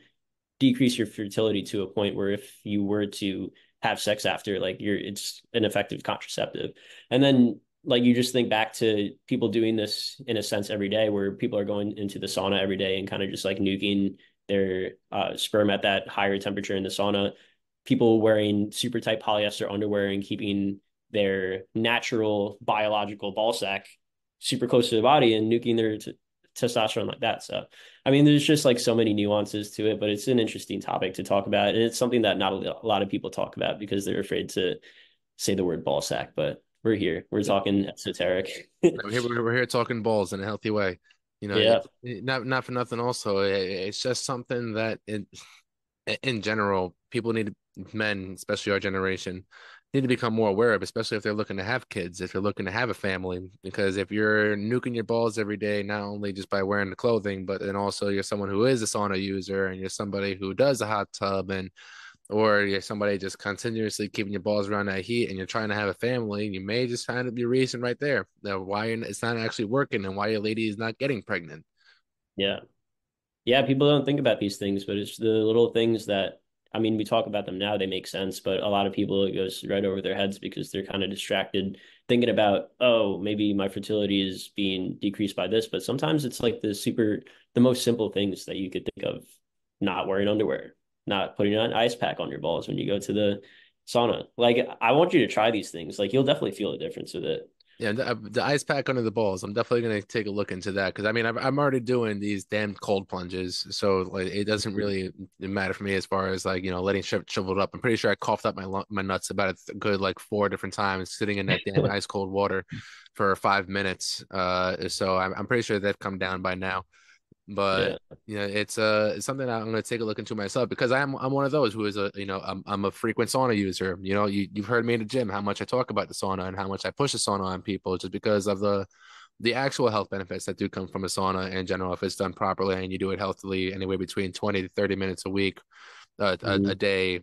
decrease your fertility to a point where if you were to have sex after, like it's an effective contraceptive. And then like you just think back to people doing this in a sense every day, where people are going into the sauna every day and kind of just like nuking their sperm at that higher temperature in the sauna. People wearing super tight polyester underwear and keeping their natural biological ball sack super close to the body and nuking their testosterone like that. So, I mean, there's just like so many nuances to it, but it's an interesting topic to talk about. And it's something that not a lot of people talk about because they're afraid to say the word ball sack, but we're here. We're talking esoteric. We're here talking balls in a healthy way. Yeah. Not for nothing. Also, it's just something that in general, people need men, especially our generation, need to become more aware of, especially if they're looking to have kids, if you're looking to have a family. Because if you're nuking your balls every day, not only just by wearing the clothing, but then also you're someone who is a sauna user and you're somebody who does a hot tub and or you're somebody just continuously keeping your balls around that heat and you're trying to have a family, you may just find be reason right there that why it's not actually working and why your lady is not getting pregnant. Yeah. Yeah, people don't think about these things, but it's the little things that, I mean, we talk about them now, they make sense, but a lot of people it goes right over their heads because they're kind of distracted thinking about, oh, maybe my fertility is being decreased by this. But sometimes it's like the most simple things that you could think of: not wearing underwear, not putting an ice pack on your balls when you go to the sauna. Like, I want you to try these things. Like, you'll definitely feel a difference with it. Yeah, the ice pack under the balls. I'm definitely gonna take a look into that because I mean I'm already doing these damn cold plunges, so like it doesn't really matter for me as far as like letting shit shriveled up. I'm pretty sure I coughed up my nuts about a good like 4 different times sitting in that damn ice cold water for 5 minutes. So I'm pretty sure they've come down by now. But Yeah. it's something I'm going to take a look into myself because I'm one of those who is I'm a frequent sauna user. You've heard me in the gym how much I talk about the sauna and how much I push the sauna on people just because of the actual health benefits that do come from a sauna in general if it's done properly and you do it healthily anywhere between 20 to 30 minutes a week a Mhm. day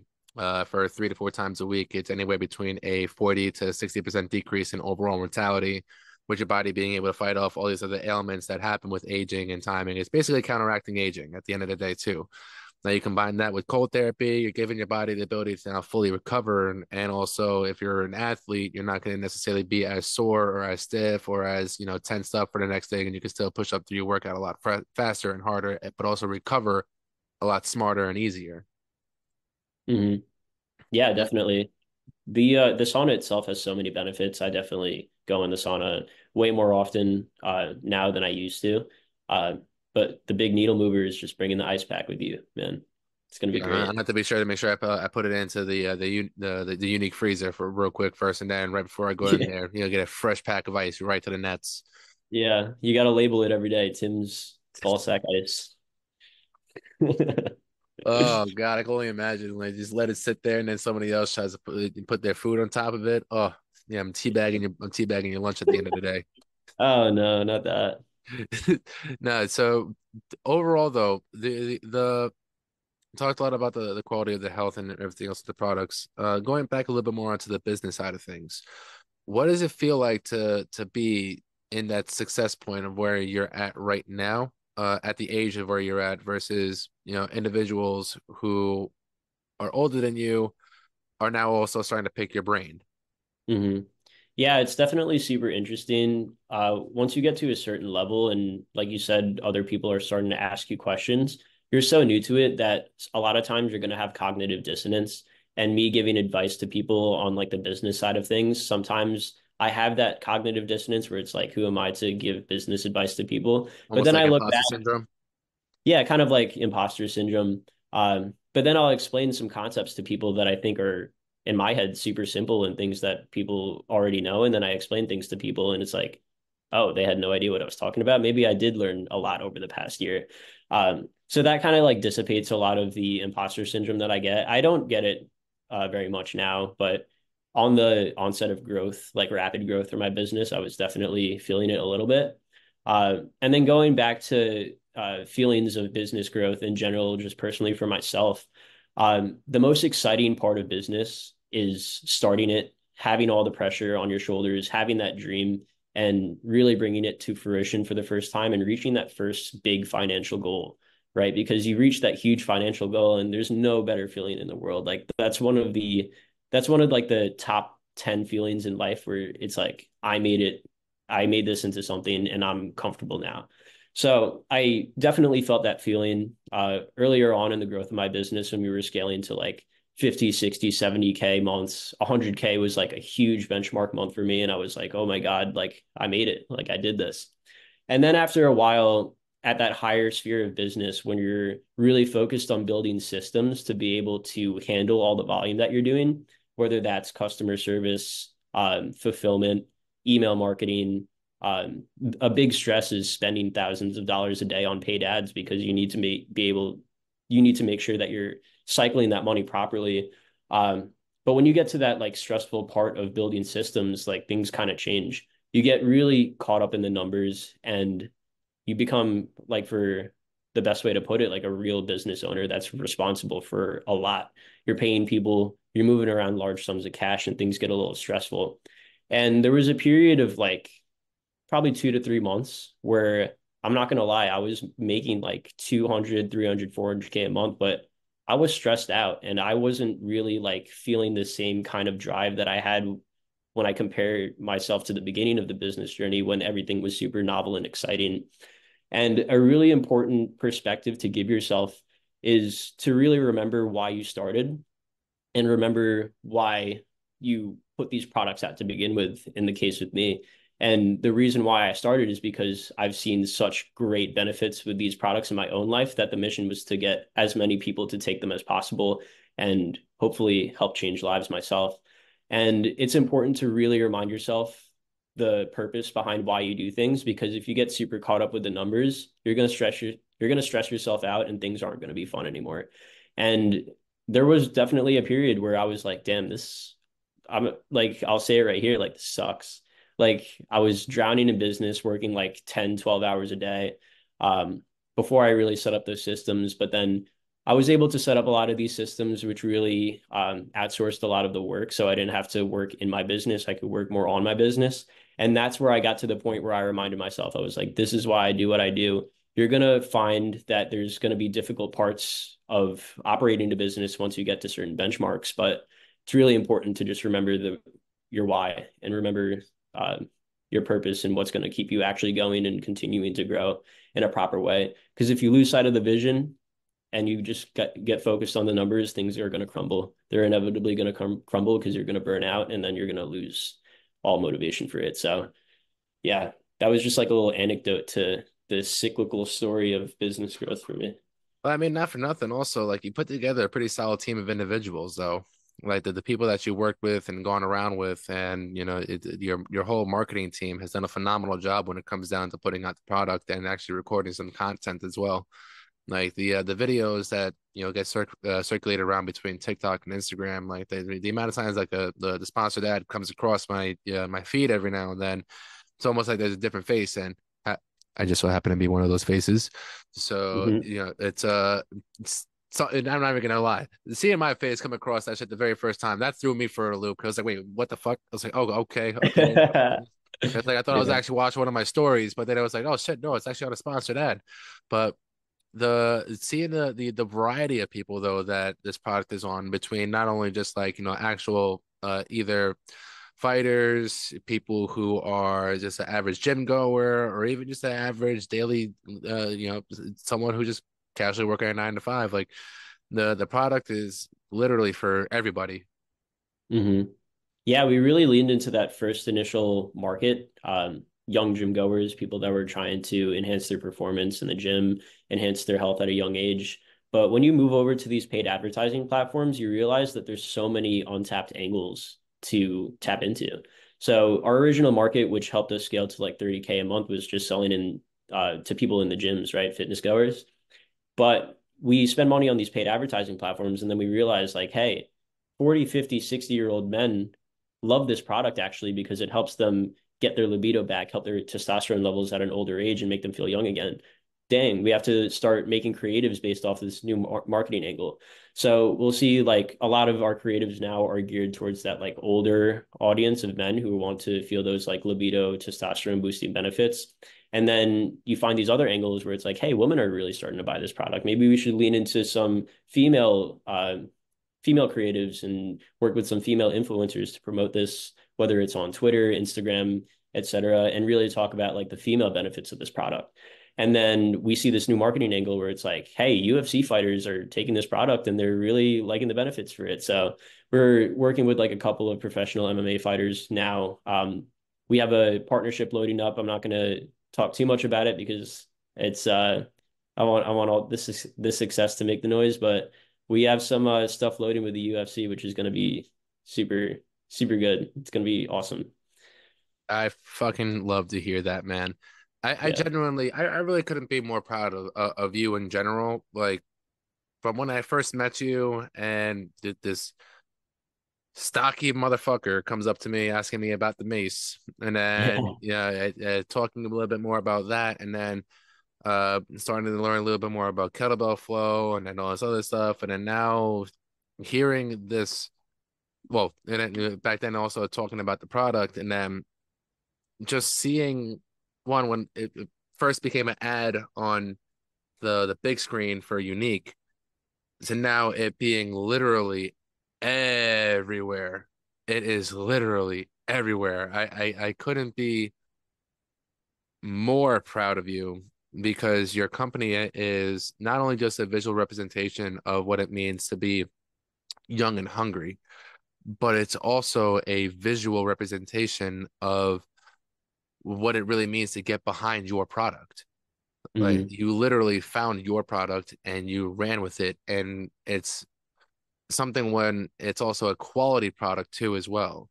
for 3 to 4 times a week. It's anywhere between a 40 to 60% decrease in overall mortality, with your body being able to fight off all these other ailments that happen with aging and timing. It's basically counteracting aging at the end of the day, too. Now you combine that with cold therapy, you're giving your body the ability to now fully recover. And also, if you're an athlete, you're not going to necessarily be as sore or as stiff or as, tensed up for the next day. And you can still push up through your workout a lot faster and harder, but also recover a lot smarter and easier. Mhm. Yeah, definitely. The sauna itself has so many benefits. I definitely go in the sauna way more often now than I used to. Uh, but the big needle mover is just bringing the ice pack with you, man. It's gonna be Yeah, I great. have to be sure to make sure I put it into the unique freezer for real quick first, and then right before I go in Yeah, there, get a fresh pack of ice right to the nets. yeah. You got to label it every day. Tim's ball sack ice. Oh God, I can only imagine. Like just let it sit there, and then somebody else tries to put their food on top of it. Oh, yeah, I'm teabagging your lunch at the end of the day. Oh no, not that. No, so overall though, the talked a lot about the quality of the health and everything else with the products. Going back a little bit more onto the business side of things, what does it feel like to be in that success point of where you're at right now, at the age of where you're at versus, individuals who are older than you are now also starting to pick your brain? Hmm. Yeah, it's definitely super interesting. Once you get to a certain level, and like you said, other people are starting to ask you questions, you're so new to it that a lot of times you're going to have cognitive dissonance. And me giving advice to people on like the business side of things, sometimes I have that cognitive dissonance where it's like, who am I to give business advice to people? But Almost then like I look imposter syndrome. yeah, kind of like imposter syndrome. But then I'll explain some concepts to people that I think are in my head super simple and things that people already know. And then I explain things to people and it's like, oh, they had no idea what I was talking about. Maybe I did learn a lot over the past year. So that kind of like dissipates a lot of the imposter syndrome that I get. I don't get it very much now, but on the onset of growth, like rapid growth for my business, I was definitely feeling it a little bit. And then going back to feelings of business growth in general, just personally for myself, the most exciting part of business is starting it, having all the pressure on your shoulders, having that dream, and really bringing it to fruition for the first time and reaching that first big financial goal, right? Because you reach that huge financial goal, and there's no better feeling in the world. Like that's one of like the top 10 feelings in life where it's like, I made it, I made this into something and I'm comfortable now. So I definitely felt that feeling earlier on in the growth of my business when we were scaling to like 50, 60, 70K months. 100K was like a huge benchmark month for me. And I was like, oh my God, like I made it, like I did this. And then after a while, at that higher sphere of business, when you're really focused on building systems to be able to handle all the volume that you're doing, whether that's customer service, fulfillment, email marketing, a big stress is spending thousands of dollars a day on paid ads because you need to you need to make sure that you're cycling that money properly. But when you get to that like stressful part of building systems, like things kind of change. You get really caught up in the numbers and you become like, for the best way to put it, like a real business owner that's responsible for a lot. You're paying people, you're moving around large sums of cash and things get a little stressful. And there was a period of like probably 2 to 3 months where I'm not going to lie, I was making like 200, 300, 400K a month, but I was stressed out and I wasn't really like feeling the same kind of drive that I had when I compare myself to the beginning of the business journey when everything was super novel and exciting. And a really important perspective to give yourself is to really remember why you started and remember why you put these products out to begin with, in the case with me. And the reason why I started is because I've seen such great benefits with these products in my own life that the mission was to get as many people to take them as possible and hopefully help change lives myself. And it's important to really remind yourself the purpose behind why you do things, because if you get super caught up with the numbers, you're going to stress yourself out and things aren't going to be fun anymore. And there was definitely a period where I was like, damn, this, I'm like, I'll say it right here, like, this sucks. Like, I was drowning in business, working like 10, 12 hours a day um, before I really set up those systems. But then I was able to set up a lot of these systems, which really outsourced a lot of the work. So I didn't have to work in my business. I could work more on my business. And that's where I got to the point where I reminded myself, I was like, this is why I do what I do. You're going to find that there's going to be difficult parts of operating the business once you get to certain benchmarks, but it's really important to just remember your why and remember uh, your purpose and what's going to keep you actually going and continuing to grow in a proper way. Because if you lose sight of the vision and you just get focused on the numbers, things are going to crumble. They're inevitably going to crumble because you're going to burn out and then you're going to lose all motivation for it. So yeah, that was just like a little anecdote to the cyclical story of business growth for me. But I mean, not for nothing. Also, like you put together a pretty solid team of individuals, though. Like the people that you worked with and gone around with, and your whole marketing team has done a phenomenal job when it comes down to putting out the product and actually recording some content as well. Like the videos that get circulated around between TikTok and Instagram, like the amount of times like the sponsored ad comes across my feed every now and then, it's almost like there's a different face, and I just so happen to be one of those faces. So Mm-hmm. it's so, and I'm not even gonna lie. Seeing my face come across that shit the very first time, that threw me for a loop. Cause I was like, wait, what the fuck? I was like, oh, okay, okay. It's like I thought I was Yeah. actually watching one of my stories, but then I was like, oh shit, no, it's actually on a sponsored ad. But the seeing the variety of people though that this product is on, between not only just like actual either fighters, people who are just an average gym goer, or even just an average daily, someone who just casually working a 9 to 5. Like the product is literally for everybody. Hmm. Yeah, we really leaned into that first initial market, young gym goers, people that were trying to enhance their performance in the gym, enhance their health at a young age. But when you move over to these paid advertising platforms, you realize that there's so many untapped angles to tap into. So our original market, which helped us scale to like 30K a month, was just selling in to people in the gyms, right? Fitness goers. But we spend money on these paid advertising platforms, and then we realize like, hey, 40, 50, 60-year-old men love this product actually because it helps them get their libido back, help their testosterone levels at an older age and make them feel young again. Dang, we have to start making creatives based off this new marketing angle. So we'll see like a lot of our creatives now are geared towards that like older audience of men who want to feel those like libido, testosterone boosting benefits. And then you find these other angles where it's like, hey, women are really starting to buy this product. Maybe we should lean into some female creatives and work with some female influencers to promote this, whether it's on Twitter, Instagram, etc., and really talk about like the female benefits of this product. And then we see this new marketing angle where it's like, hey, UFC fighters are taking this product and they're really liking the benefits for it. So we're working with like a couple of professional MMA fighters now. We have a partnership loading up. I'm not going to talk too much about it because it's I want all this success to make the noise, but we have some stuff loading with the UFC, which is going to be super super good. It's going to be awesome. I fucking love to hear that, man. I Yeah. genuinely, I really couldn't be more proud of you in general. Like from when I first met you, and this stocky motherfucker comes up to me asking me about the mace, and then Yeah. yeah, talking a little bit more about that, and then starting to learn a little bit more about kettlebell flow, and then all this other stuff, and then now hearing this. Well, and then back then also talking about the product, and then just seeing one when it first became an ad on the big screen for Unique, to now it being literally everywhere. It is literally everywhere. I couldn't be more proud of you because your company is not only just a visual representation of what it means to be young and hungry, but it's also a visual representation of what it really means to get behind your product. Like Hmm. you literally found your product and you ran with it, and it's something when it's also a quality product too as well.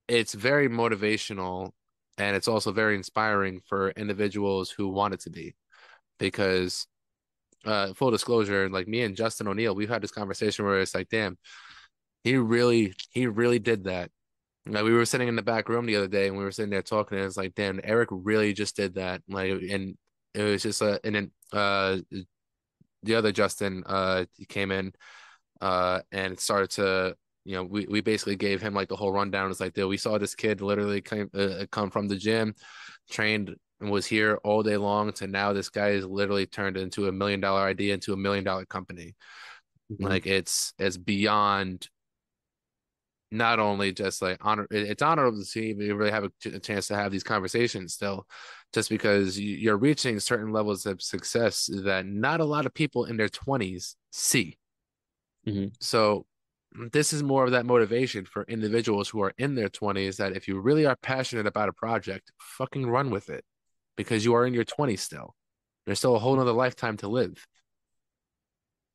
It's very motivational, and it's also very inspiring for individuals who want it to be, because full disclosure, like me and Justin O'Neill, we've had this conversation where it's like, damn, he really did that. Like we were sitting in the back room the other day and we were sitting there talking, and it's like, damn, Erik really just did that. Like, and it was just and then the other Justin he came in and started to, we basically gave him like the whole rundown. It's like, dude, we saw this kid literally come from the gym, trained and was here all day long, to now this guy is literally turned into $1 million idea into $1 million company. Hmm. Like it's beyond not only just like it's honorable to see you really have a chance to have these conversations still, just because you're reaching certain levels of success that not a lot of people in their 20s see. Hmm. So this is more of that motivation for individuals who are in their 20s, that if you really are passionate about a project, fucking run with it, because you are in your 20s still. There's still a whole nother lifetime to live.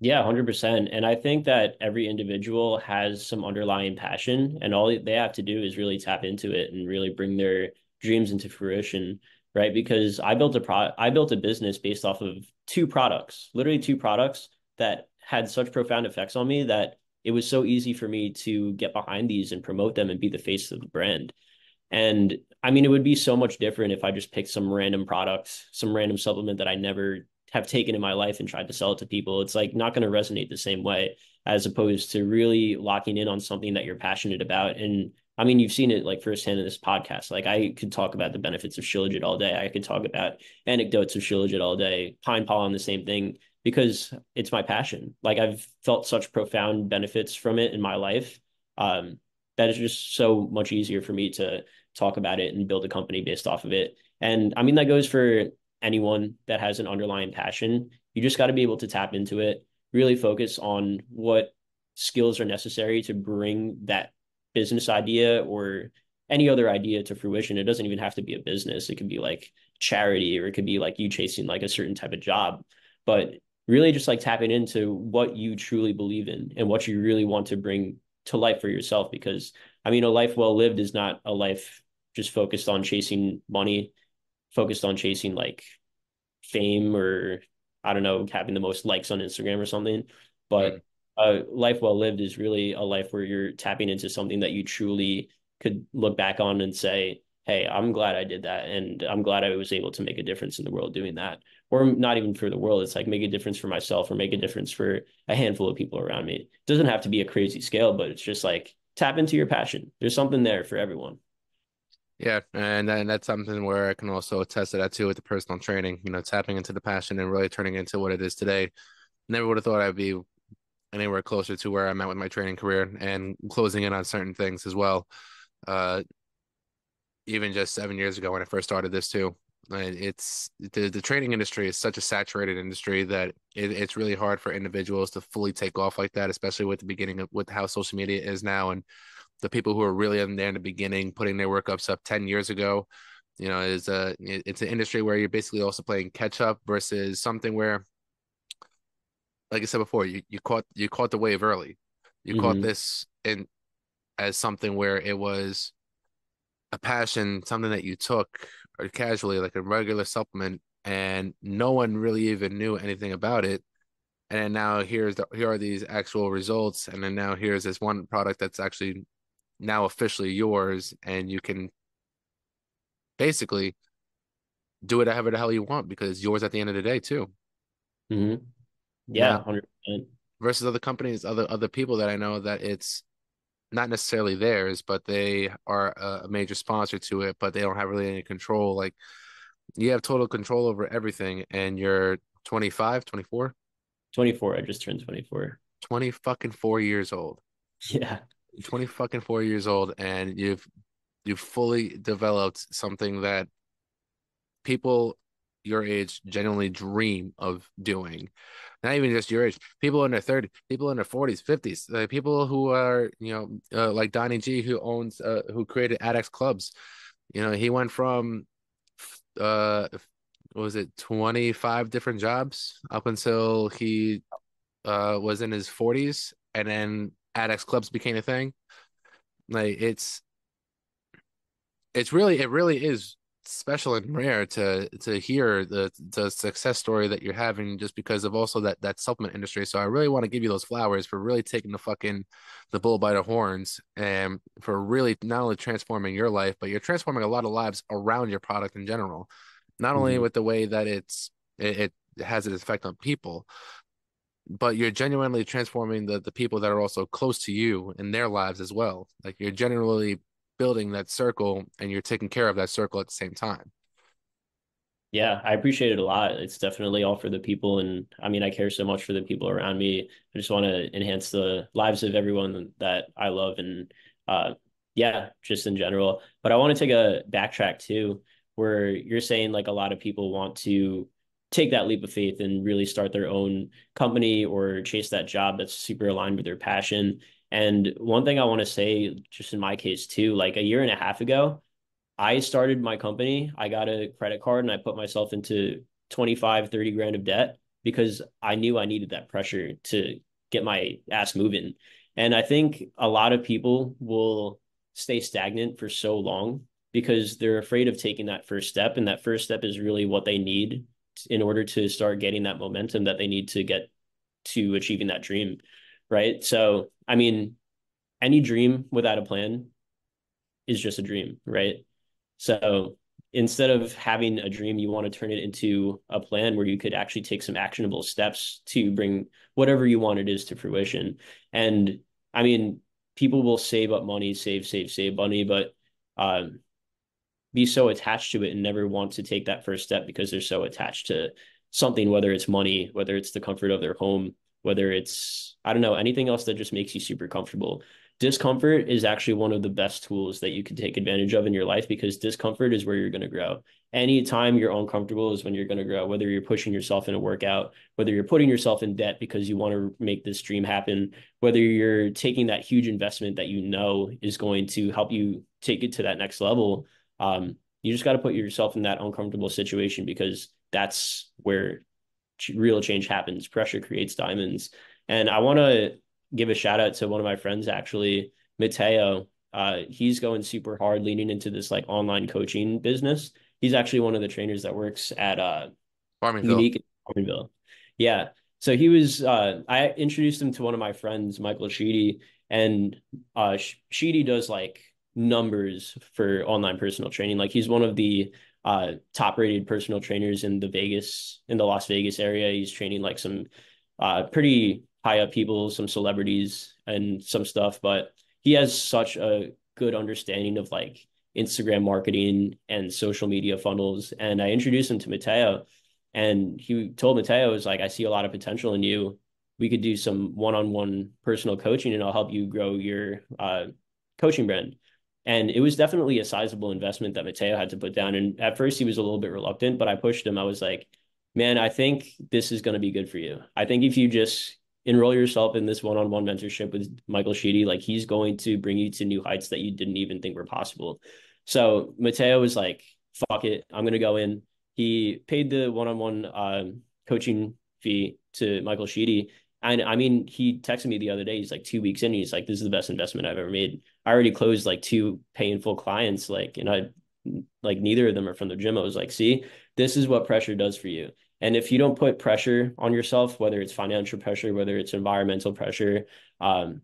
Yeah, 100%. And I think that every individual has some underlying passion, and all they have to do is really tap into it and really bring their dreams into fruition, right? Because I built a business based off of two products, literally two products that had such profound effects on me that it was so easy for me to get behind these and promote them and be the face of the brand. And I mean, it would be so much different if I just picked some random product, some random supplement that I never have taken in my life and tried to sell it to people. It's like not going to resonate the same way as opposed to really locking in on something that you're passionate about. And I mean, you've seen it like firsthand in this podcast. Like I could talk about the benefits of Shilajit all day. I could talk about anecdotes of Shilajit all day, pine pollen, the same thing, because it's my passion. Like I've felt such profound benefits from it in my life. Um, that is just so much easier for me to talk about it and build a company based off of it. And I mean, that goes for anyone that has an underlying passion. You just got to be able to tap into it, really focus on what skills are necessary to bring that business idea or any other idea to fruition. It doesn't even have to be a business. It could be like charity, or it could be like you chasing like a certain type of job. But really just like tapping into what you truly believe in and what you really want to bring to life for yourself. Because I mean, a life well lived is not a life just focused on chasing money, focused on chasing like fame, or I don't know, having the most likes on Instagram or something. Mm. But a life well lived is really a life where you're tapping into something that you truly could look back on and say, hey, I'm glad I did that. And I'm glad I was able to make a difference in the world doing that. Or not even for the world. It's like make a difference for myself or make a difference for a handful of people around me. It doesn't have to be a crazy scale, but it's just like tap into your passion. There's something there for everyone. Yeah, and that's something where I can also attest to that too with the personal training, tapping into the passion and really turning it into what it is today. Never would have thought I'd be anywhere closer to where I'm at with my training career and closing in on certain things as well. Uh, Even just 7 years ago when I first started this too. It's the training industry is such a saturated industry that it's really hard for individuals to fully take off like that, especially with the beginning of with how social media is now and the people who are really in there in the beginning, putting their workups up 10 years ago. It's an industry where you're basically also playing catch up versus something where, like I said before, you caught the wave early. You caught Mm-hmm. this in as something where it was a passion, something that you took or casually, like a regular supplement, and no one really even knew anything about it. And then now here are these actual results, and then now here's this one product that's actually now officially yours, and you can basically do it however the hell you want because it's yours at the end of the day too. Mm-hmm. Yeah, Now 100%. versus other companies, other people that I know that it's not necessarily theirs, but they are a major sponsor to it, but they don't have really any control. Like you have total control over everything, and you're 25, 24, 24. I just turned 24. 20 fucking 4 years old. Yeah. You're 20 fucking 4 years old, and you've fully developed something that people your age genuinely dream of doing. Not even just your age, people in their 30s, people in their 40s, 50s, people who are, like Donnie G, who created AdX Clubs. He went from, what was it, 25 different jobs up until he was in his 40s, and then AdX Clubs became a thing. Like it really is special and rare to hear the success story that you're having just because of also that supplement industry. So I really want to give you those flowers for really taking the bull by the horns and for really not only transforming your life, but you're transforming a lot of lives around your product in general. Not only Mm-hmm. with the way that it has an effect on people, but you're genuinely transforming the people that are also close to you in their lives as well. Like you're generally building that circle and you're taking care of that circle at the same time. Yeah, I appreciate it a lot. It's definitely all for the people. And I mean, I care so much for the people around me. I just want to enhance the lives of everyone that I love. And yeah, just in general. But I want to take a backtrack too, where you're saying like a lot of people want to take that leap of faith and really start their own company or chase that job that's super aligned with their passion. And one thing I want to say, just in my case too, like a year and a half ago, I started my company. I got a credit card and I put myself into 25, 30 grand of debt because I knew I needed that pressure to get my ass moving. And I think a lot of people will stay stagnant for so long because they're afraid of taking that first step. And that first step is really what they need in order to start getting that momentum that they need to get to achieving that dream. Right. So, I mean, any dream without a plan is just a dream, right? So instead of having a dream, you want to turn it into a plan where you could actually take some actionable steps to bring whatever you want it is to fruition. And I mean, people will save up money, save money, but um, be so attached to it and never want to take that first step because they're so attached to something, whether it's money, whether it's the comfort of their home, whether it's, I don't know, anything else that just makes you super comfortable. discomfort is actually one of the best tools that you can take advantage of in your life, because discomfort is where you're going to grow. Anytime you're uncomfortable is when you're going to grow, whether you're pushing yourself in a workout, whether you're putting yourself in debt because you want to make this dream happen, whether you're taking that huge investment that you know is going to help you take it to that next level. You just got to put yourself in that uncomfortable situation, because that's where real change happens. Pressure creates diamonds. And I want to give a shout out to one of my friends, actually, Mateo. He's going super hard, leaning into this like online coaching business. He's actually one of the trainers that works at Farmingville. Unique in Farmingville. Yeah. So he was I introduced him to one of my friends, Michael Sheedy, and Sheedy does like numbers for online personal training. Like he's one of the top rated personal trainers in the Las Vegas area. He's training like some pretty high up people, some celebrities and some stuff, but he has such a good understanding of like Instagram marketing and social media funnels. And I introduced him to Mateo, and he told Mateo, was like, I see a lot of potential in you. We could do some one-on-one personal coaching, and I'll help you grow your coaching brand. And it was definitely a sizable investment that Mateo had to put down. And at first he was a little bit reluctant, but I pushed him. I was like, man, I think this is going to be good for you. I think if you just enroll yourself in this one-on-one mentorship with Michael Sheedy, like he's going to bring you to new heights that you didn't even think were possible. So Mateo was like, fuck it, I'm going to go in. He paid the one-on-one coaching fee to Michael Sheedy. And I mean, he texted me the other day. He's like 2 weeks in. He's like, this is the best investment I've ever made. I already closed like two paying full clients, like, and I like neither of them are from the gym. I was like, see, this is what pressure does for you. And if you don't put pressure on yourself, whether it's financial pressure, whether it's environmental pressure, um,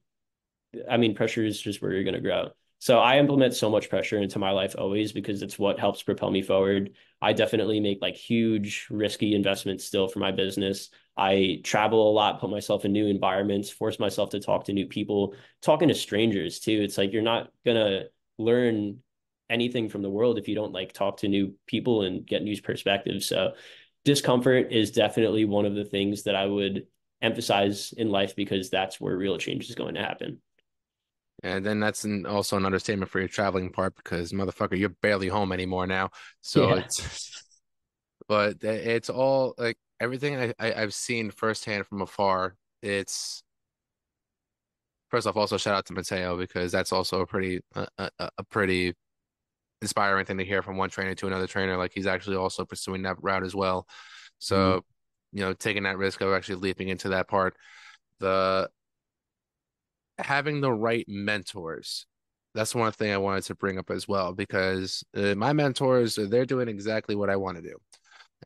I mean, pressure is just where you're going to grow. So I implement so much pressure into my life always, because it's what helps propel me forward. I definitely make like huge risky investments still for my business. I travel a lot, put myself in new environments, force myself to talk to new people, talking to strangers too. It's like you're not going to learn anything from the world if you don't like talk to new people and get new perspectives. So discomfort is definitely one of the things that I would emphasize in life, because that's where real change is going to happen. And then that's also an understatement for your traveling part because motherfucker, you're barely home anymore now. So Yeah. it's, but it's all like everything I've seen firsthand from afar. It's first off, also shout out to Mateo because that's also a pretty inspiring thing to hear from one trainer to another trainer. Like he's actually also pursuing that route as well. Mhm. So, taking that risk of actually leaping into that part, the having the right mentors. That's one thing I wanted to bring up as well because my mentors, they're doing exactly what I want to do.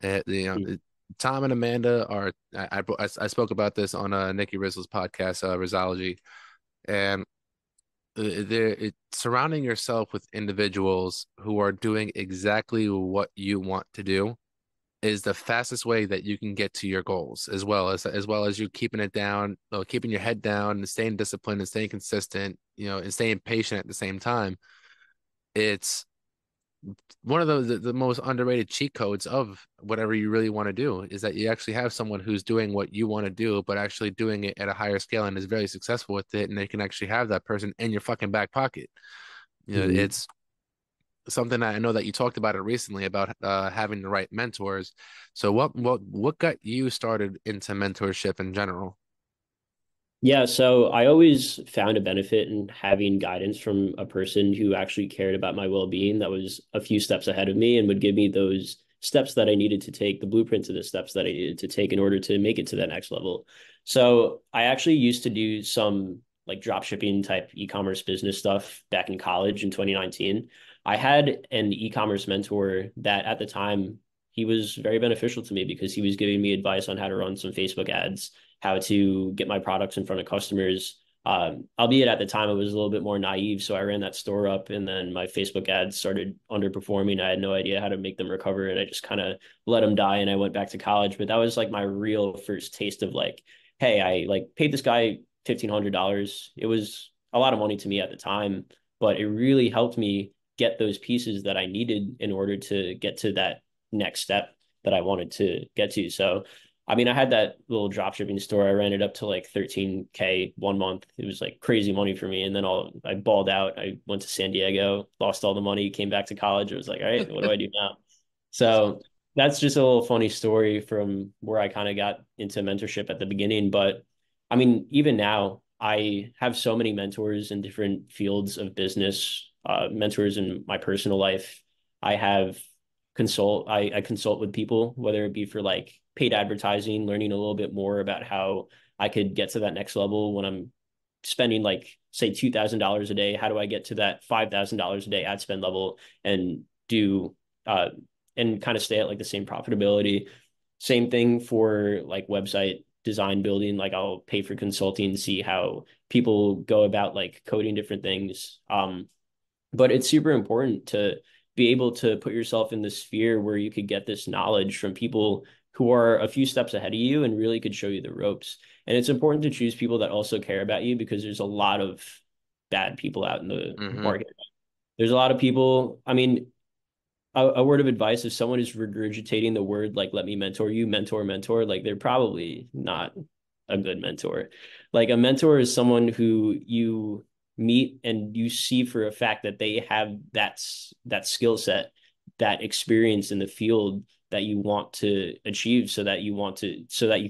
Uh, you know, Mhm. Tom and Amanda are. I spoke about this on Nikki Rizzo's podcast, Rizology, and surrounding yourself with individuals who are doing exactly what you want to do is the fastest way that you can get to your goals, as well as you keeping it down, keeping your head down and staying disciplined and staying consistent, and staying patient at the same time. It's one of the most underrated cheat codes of whatever you really want to do is that you actually have someone who's doing what you want to do, but actually doing it at a higher scale and is very successful with it, and they can actually have that person in your fucking back pocket. Mhm. It's something I know that you talked about it recently about having the right mentors. So what got you started into mentorship in general? Yeah, so I always found a benefit in having guidance from a person who actually cared about my well-being, that was a few steps ahead of me and would give me those steps that I needed to take, the blueprint to the steps that I needed to take in order to make it to that next level. So I actually used to do some like drop shipping type e-commerce business stuff back in college in 2019. I had an e-commerce mentor that at the time he was very beneficial to me, because he was giving me advice on how to run some Facebook ads, how to get my products in front of customers. Albeit at the time I was a little bit more naive, so I ran that store up, and then my Facebook ads started underperforming. I had no idea how to make them recover, and I just kind of let them die, and I went back to college. But that was like my real first taste of like, hey, I like paid this guy $1,500. It was a lot of money to me at the time, but it really helped me get those pieces that I needed in order to get to that next step that I wanted to get to. So I mean, I had that little drop shipping store. I ran it up to like 13K 1 month. It was like crazy money for me. And then I balled out. I went to San Diego, lost all the money, came back to college. I was like, all right, what do I do now? So that's just a little funny story from where I kind of got into mentorship at the beginning. But I mean, even now, I have so many mentors in different fields of business, mentors in my personal life. I have I consult with people, whether it be for like paid advertising, learning a little bit more about how I could get to that next level when I'm spending like say $2,000 a day. How do I get to that $5,000 a day ad spend level and do uh and kind of stay at like the same profitability. Same thing for like website design building. Like I'll pay for consulting, see how people go about like coding different things. But it's super important to be able to put yourself in the sphere where you could get this knowledge from people who are a few steps ahead of you and really could show you the ropes. And it's important to choose people that also care about you because there's a lot of bad people out in the Hmm. market. There's a lot of people. I mean, a word of advice, if someone is regurgitating the word like let me mentor you, mentor, like they're probably not a good mentor. Like a mentor is someone who you meet and you see for a fact that they have that skill set, that experience in the field that you want to achieve so that you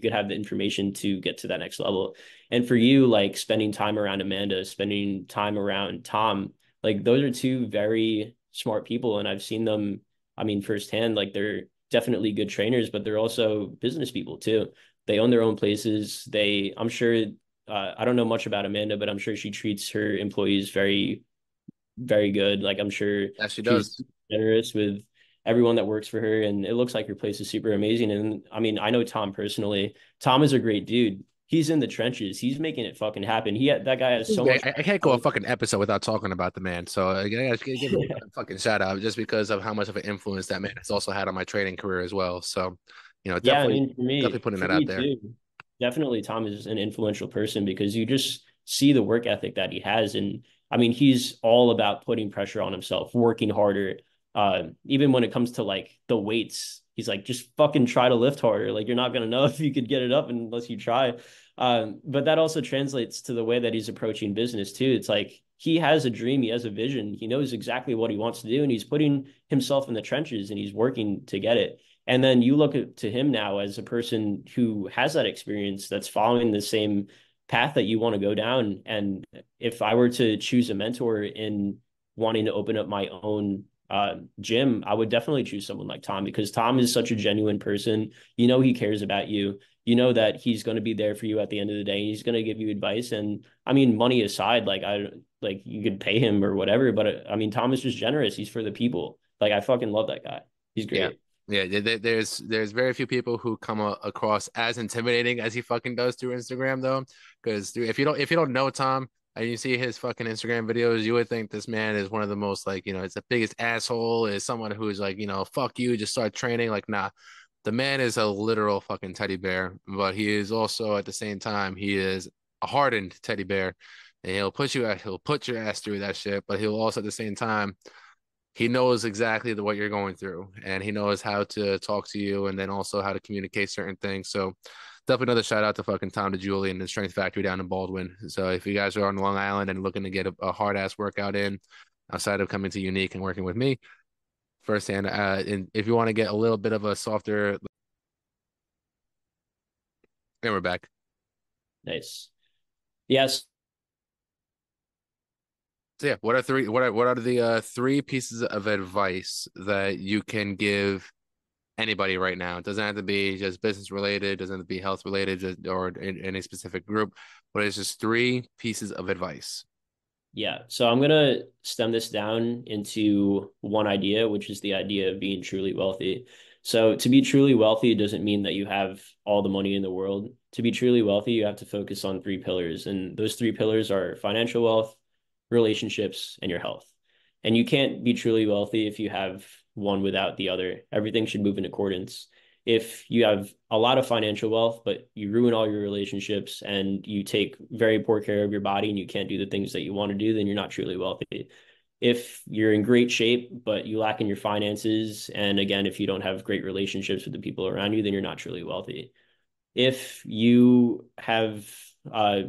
could have the information to get to that next level. And for you, like spending time around Amanda, spending time around Tom, like those are two very smart people, and I've seen them, I mean, firsthand. Like they're definitely good trainers, but they're also business people too. They own their own places. I'm sure, I don't know much about Amanda, but I'm sure she treats her employees very, very good. Like I'm sure Yes, she she's does. generous with everyone that works for her, and it looks like her place is super amazing. And I mean, I know Tom personally. Tom is a great dude. He's in the trenches. He's making it fucking happen. That guy has so much. I can't go a fucking episode without talking about the man. So I gotta give him a fucking shout out just because of how much of an influence that man has also had on my trading career as well. So, Yeah, I definitely, mean, definitely putting for that out me there. too, definitely Tom is an influential person because you just see the work ethic that he has. And I mean, he's all about putting pressure on himself, working harder. Even when it comes to like the weights, he's like, just fucking try to lift harder. Like, you're not going to know if you could get it up unless you try. But that also translates to the way that he's approaching business too. It's like he has a dream, he has a vision, he knows exactly what he wants to do, and he's putting himself in the trenches and he's working to get it. And then you look to him now as a person who has that experience that's following the same path that you want to go down. And if I were to choose a mentor in wanting to open up my own gym, I would definitely choose someone like Tom because Tom is such a genuine person. You know, he cares about you. You know that he's going to be there for you at the end of the day. He's going to give you advice. And I mean, money aside, like you could pay him or whatever, but I mean, Tom is just generous. He's for the people. Like I fucking love that guy. He's Yeah. great. Yeah, there's very few people who come across as intimidating as he fucking does through Instagram though, because if you don't know Tom and you see his fucking Instagram videos, you would think this man is one of the most like it's the biggest asshole, is someone who's like fuck you, just start training. Like nah, the man is a literal fucking teddy bear, but he is also at the same time he is a hardened teddy bear, and he'll put your ass through that shit, but he'll also at the same time he knows exactly what you're going through and he knows how to talk to you and then also how to communicate certain things. So definitely another shout out to fucking Tom DeJulie and the Strength Factory down in Baldwin. So if you guys are on Long Island and looking to get a hard ass workout in outside of coming to Unique and working with me firsthand, and if you want to get a little bit of a softer, and we're back. Nice. Yes. So yeah, what are the three pieces of advice that you can give anybody right now? It doesn't have to be just business related, doesn't have to be health related, or in any specific group, but it's just three pieces of advice. Yeah. So I'm going to stem this down into one idea, which is the idea of being truly wealthy. So to be truly wealthy doesn't mean that you have all the money in the world. To be truly wealthy, you have to focus on three pillars. And those three pillars are financial wealth, relationships, and your health. And you can't be truly wealthy if you have one without the other. Everything should move in accordance. If you have a lot of financial wealth, but you ruin all your relationships and you take very poor care of your body and you can't do the things that you want to do, then you're not truly wealthy. If you're in great shape, but you lack in your finances, and again, if you don't have great relationships with the people around you, then you're not truly wealthy. if you have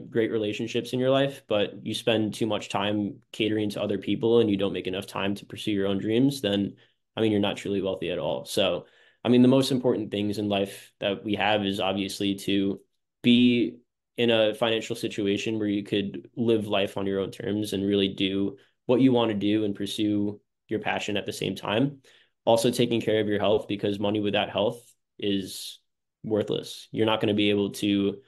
great relationships in your life, but you spend too much time catering to other people and you don't make enough time to pursue your own dreams, then I mean, you're not truly wealthy at all. So, I mean, the most important things in life that we have is obviously to be in a financial situation where you could live life on your own terms and really do what you want to do and pursue your passion at the same time. Also, taking care of your health because money without health is worthless. You're not going to be able to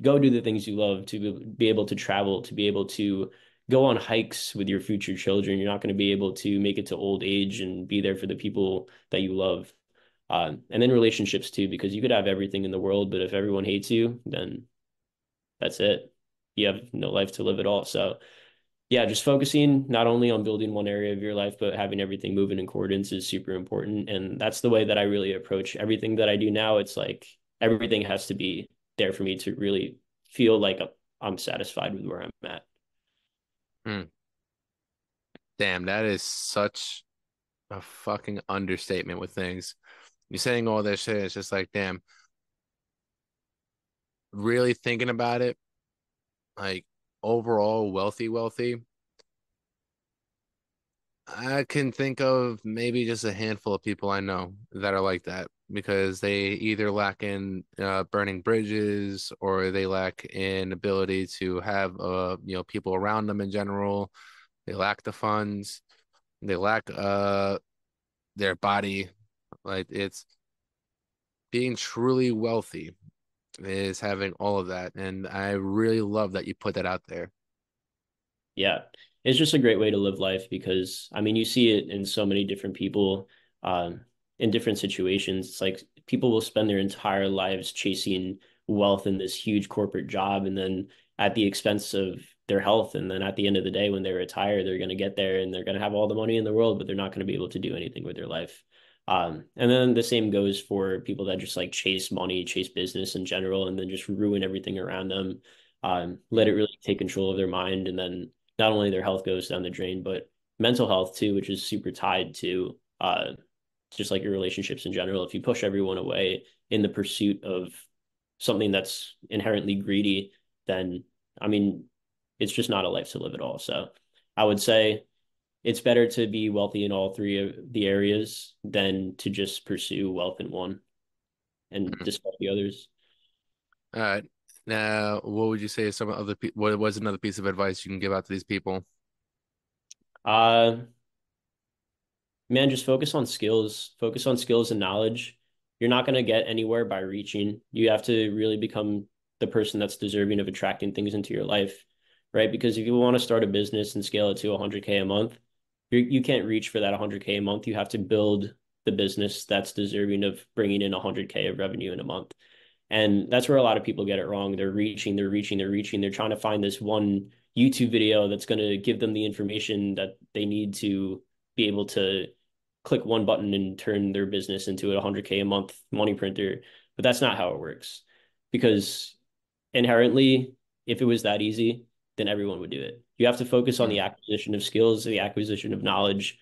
go do the things you love, to be able to travel, to be able to go on hikes with your future children. You're not going to be able to make it to old age and be there for the people that you love. And then relationships too, because you could have everything in the world, but if everyone hates you, then that's it. You have no life to live at all. So yeah, just focusing not only on building one area of your life, but having everything move in accordance is super important. And that's the way that I really approach everything that I do now. It's like everything has to be there for me to really feel like I'm satisfied with where I'm at. Mm, damn, that is such a fucking understatement with things. You're saying all this shit, it's just like, damn, really thinking about it, like overall wealthy, I can think of maybe just a handful of people I know that are like that because they either lack in burning bridges or they lack in ability to have people around them in general. They lack the funds. They lack their body. Like it's being truly wealthy is having all of that, and I really love that you put that out there. Yeah. It's just a great way to live life because I mean you see it in so many different people um in different situations. It's like people will spend their entire lives chasing wealth in this huge corporate job and then at the expense of their health. And then at the end of the day when they retire, they're going to get there and they're going to have all the money in the world, but they're not going to be able to do anything with their life. And then the same goes for people that just like chase money, chase business in general, and then just ruin everything around them. Let it really take control of their mind, and then not only their health goes down the drain, but mental health too, which is super tied to just like your relationships in general. If you push everyone away in the pursuit of something that's inherently greedy, then I mean, it's just not a life to live at all. So I would say it's better to be wealthy in all three of the areas than to just pursue wealth in one and Mhm. discard the others. All right. Now, what would you say is some other what was another piece of advice you can give out to these people? Uh, Man, just focus on skills and knowledge. You're not going to get anywhere by reaching. You have to really become the person that's deserving of attracting things into your life, right? Because if you want to start a business and scale it to 100K a month, you can't reach for that 100K a month. You have to build the business that's deserving of bringing in 100K of revenue in a month. And that's where a lot of people get it wrong. They're reaching. They're trying to find this one YouTube video that's going to give them the information that they need to be able to click one button and turn their business into a 100K a month money printer. But that's not how it works because inherently, if it was that easy, then everyone would do it. You have to focus on the Mm, acquisition of skills, the acquisition of knowledge,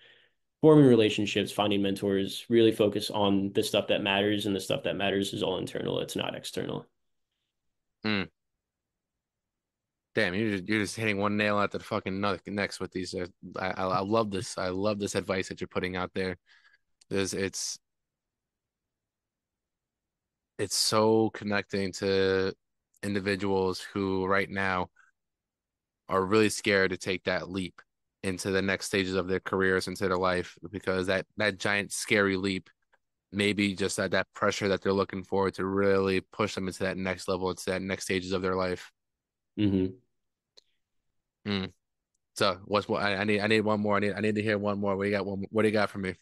forming relationships, finding mentors, really focus on the stuff that matters. And the stuff that matters is all internal, it's not external. mm. Damn, you're just hitting one nail at the fucking next with these. I love this. I love this advice that you're putting out there. There's it's so connecting to individuals who right now are really scared to take that leap into the next stages of their careers, into their life, because that giant scary leap maybe just that pressure that they're looking for to really push them into that next level, into that next stages of their life. Mm-hmm. Mm. So what's what I need one more. I need to hear one more. What do you got for me?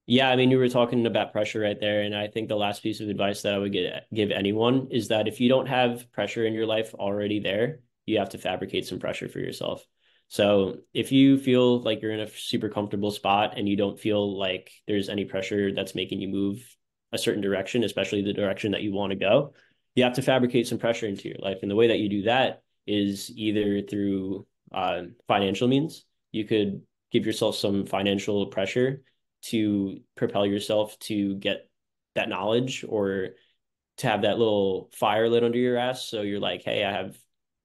Yeah, I mean, you were talking about pressure right there, and I think the last piece of advice that I would give anyone is that if you don't have pressure in your life already there, you have to fabricate some pressure for yourself. So if you feel like you're in a super comfortable spot and you don't feel like there's any pressure that's making you move a certain direction, especially the direction that you want to go, you have to fabricate some pressure into your life. And the way that you do that is either through financial means. You could give yourself some financial pressure to propel yourself to get that knowledge or to have that little fire lit under your ass. So you're like, hey, I have,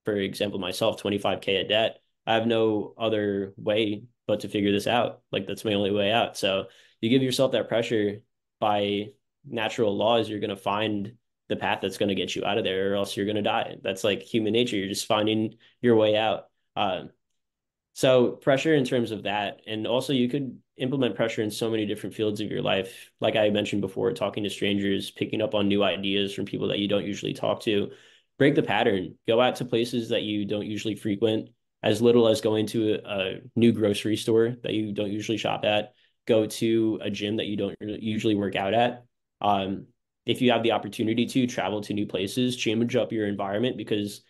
for example, myself, 25K of debt. I have no other way but to figure this out. Like that's my only way out. So you give yourself that pressure by natural laws, you're going to find the path that's going to get you out of there, or else you're going to die. That's like human nature. You're just finding your way out. So pressure in terms of that, and also you could implement pressure in so many different fields of your life. Like I mentioned before, talking to strangers, picking up on new ideas from people that you don't usually talk to. Break the pattern. Go out to places that you don't usually frequent, as little as going to a new grocery store that you don't usually shop at. Go to a gym that you don't usually work out at. Um, if you have the opportunity to travel to new places, change up your environment, because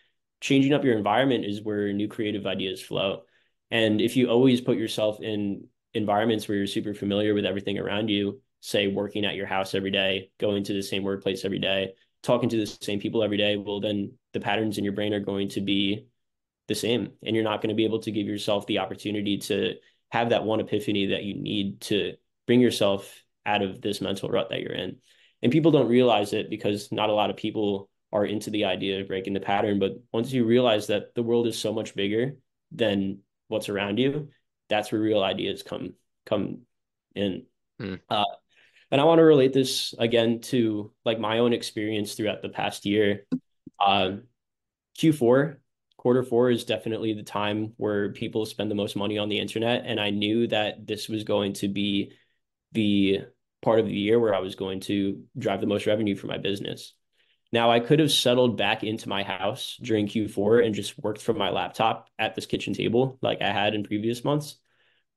changing up your environment is where new creative ideas flow. And if you always put yourself in environments where you're super familiar with everything around you, say working at your house every day, going to the same workplace every day, talking to the same people every day, well, then the patterns in your brain are going to be the same. And you're not going to be able to give yourself the opportunity to have that one epiphany that you need to bring yourself out of this mental rut that you're in. And people don't realize it because not a lot of people are into the idea of breaking the pattern. But once you realize that the world is so much bigger than what's around you, that's where real ideas come in. Hmm. Uh, and I want to relate this again to like my own experience throughout the past year. Um, Q4, quarter four is definitely the time where people spend the most money on the internet. And I knew that this was going to be the part of the year where I was going to drive the most revenue for my business. Now, I could have settled back into my house during Q4 and just worked from my laptop at this kitchen table like I had in previous months.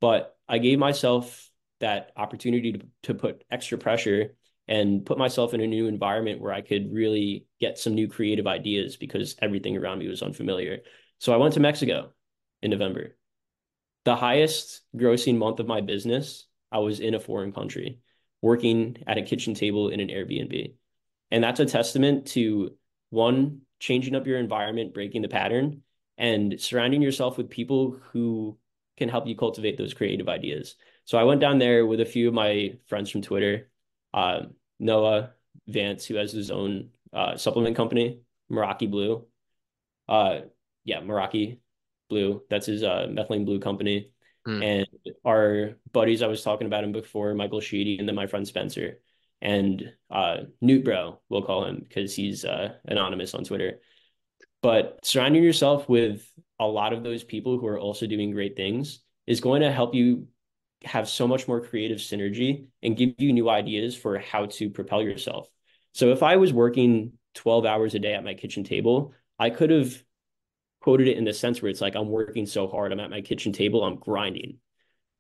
But I gave myself that opportunity to put extra pressure and put myself in a new environment where I could really get some new creative ideas because everything around me was unfamiliar. So I went to Mexico in November. The highest grossing month of my business, I was in a foreign country working at a kitchen table in an Airbnb. And that's a testament to one, changing up your environment, breaking the pattern, and surrounding yourself with people who can help you cultivate those creative ideas. So I went down there with a few of my friends from Twitter, Noah Vance, who has his own supplement company, Meraki Blue. Uh, yeah, Meraki Blue. That's his methylene blue company. Hmm. And our buddies, I was talking about him before, Michael Sheedy, and then my friend Spencer. And Newt Bro, we'll call him because he's anonymous on Twitter. But surrounding yourself with a lot of those people who are also doing great things is going to help you have so much more creative synergy and give you new ideas for how to propel yourself. So if I was working 12 hours a day at my kitchen table, I could have quoted it in the sense where it's like, I'm working so hard, I'm at my kitchen table, I'm grinding.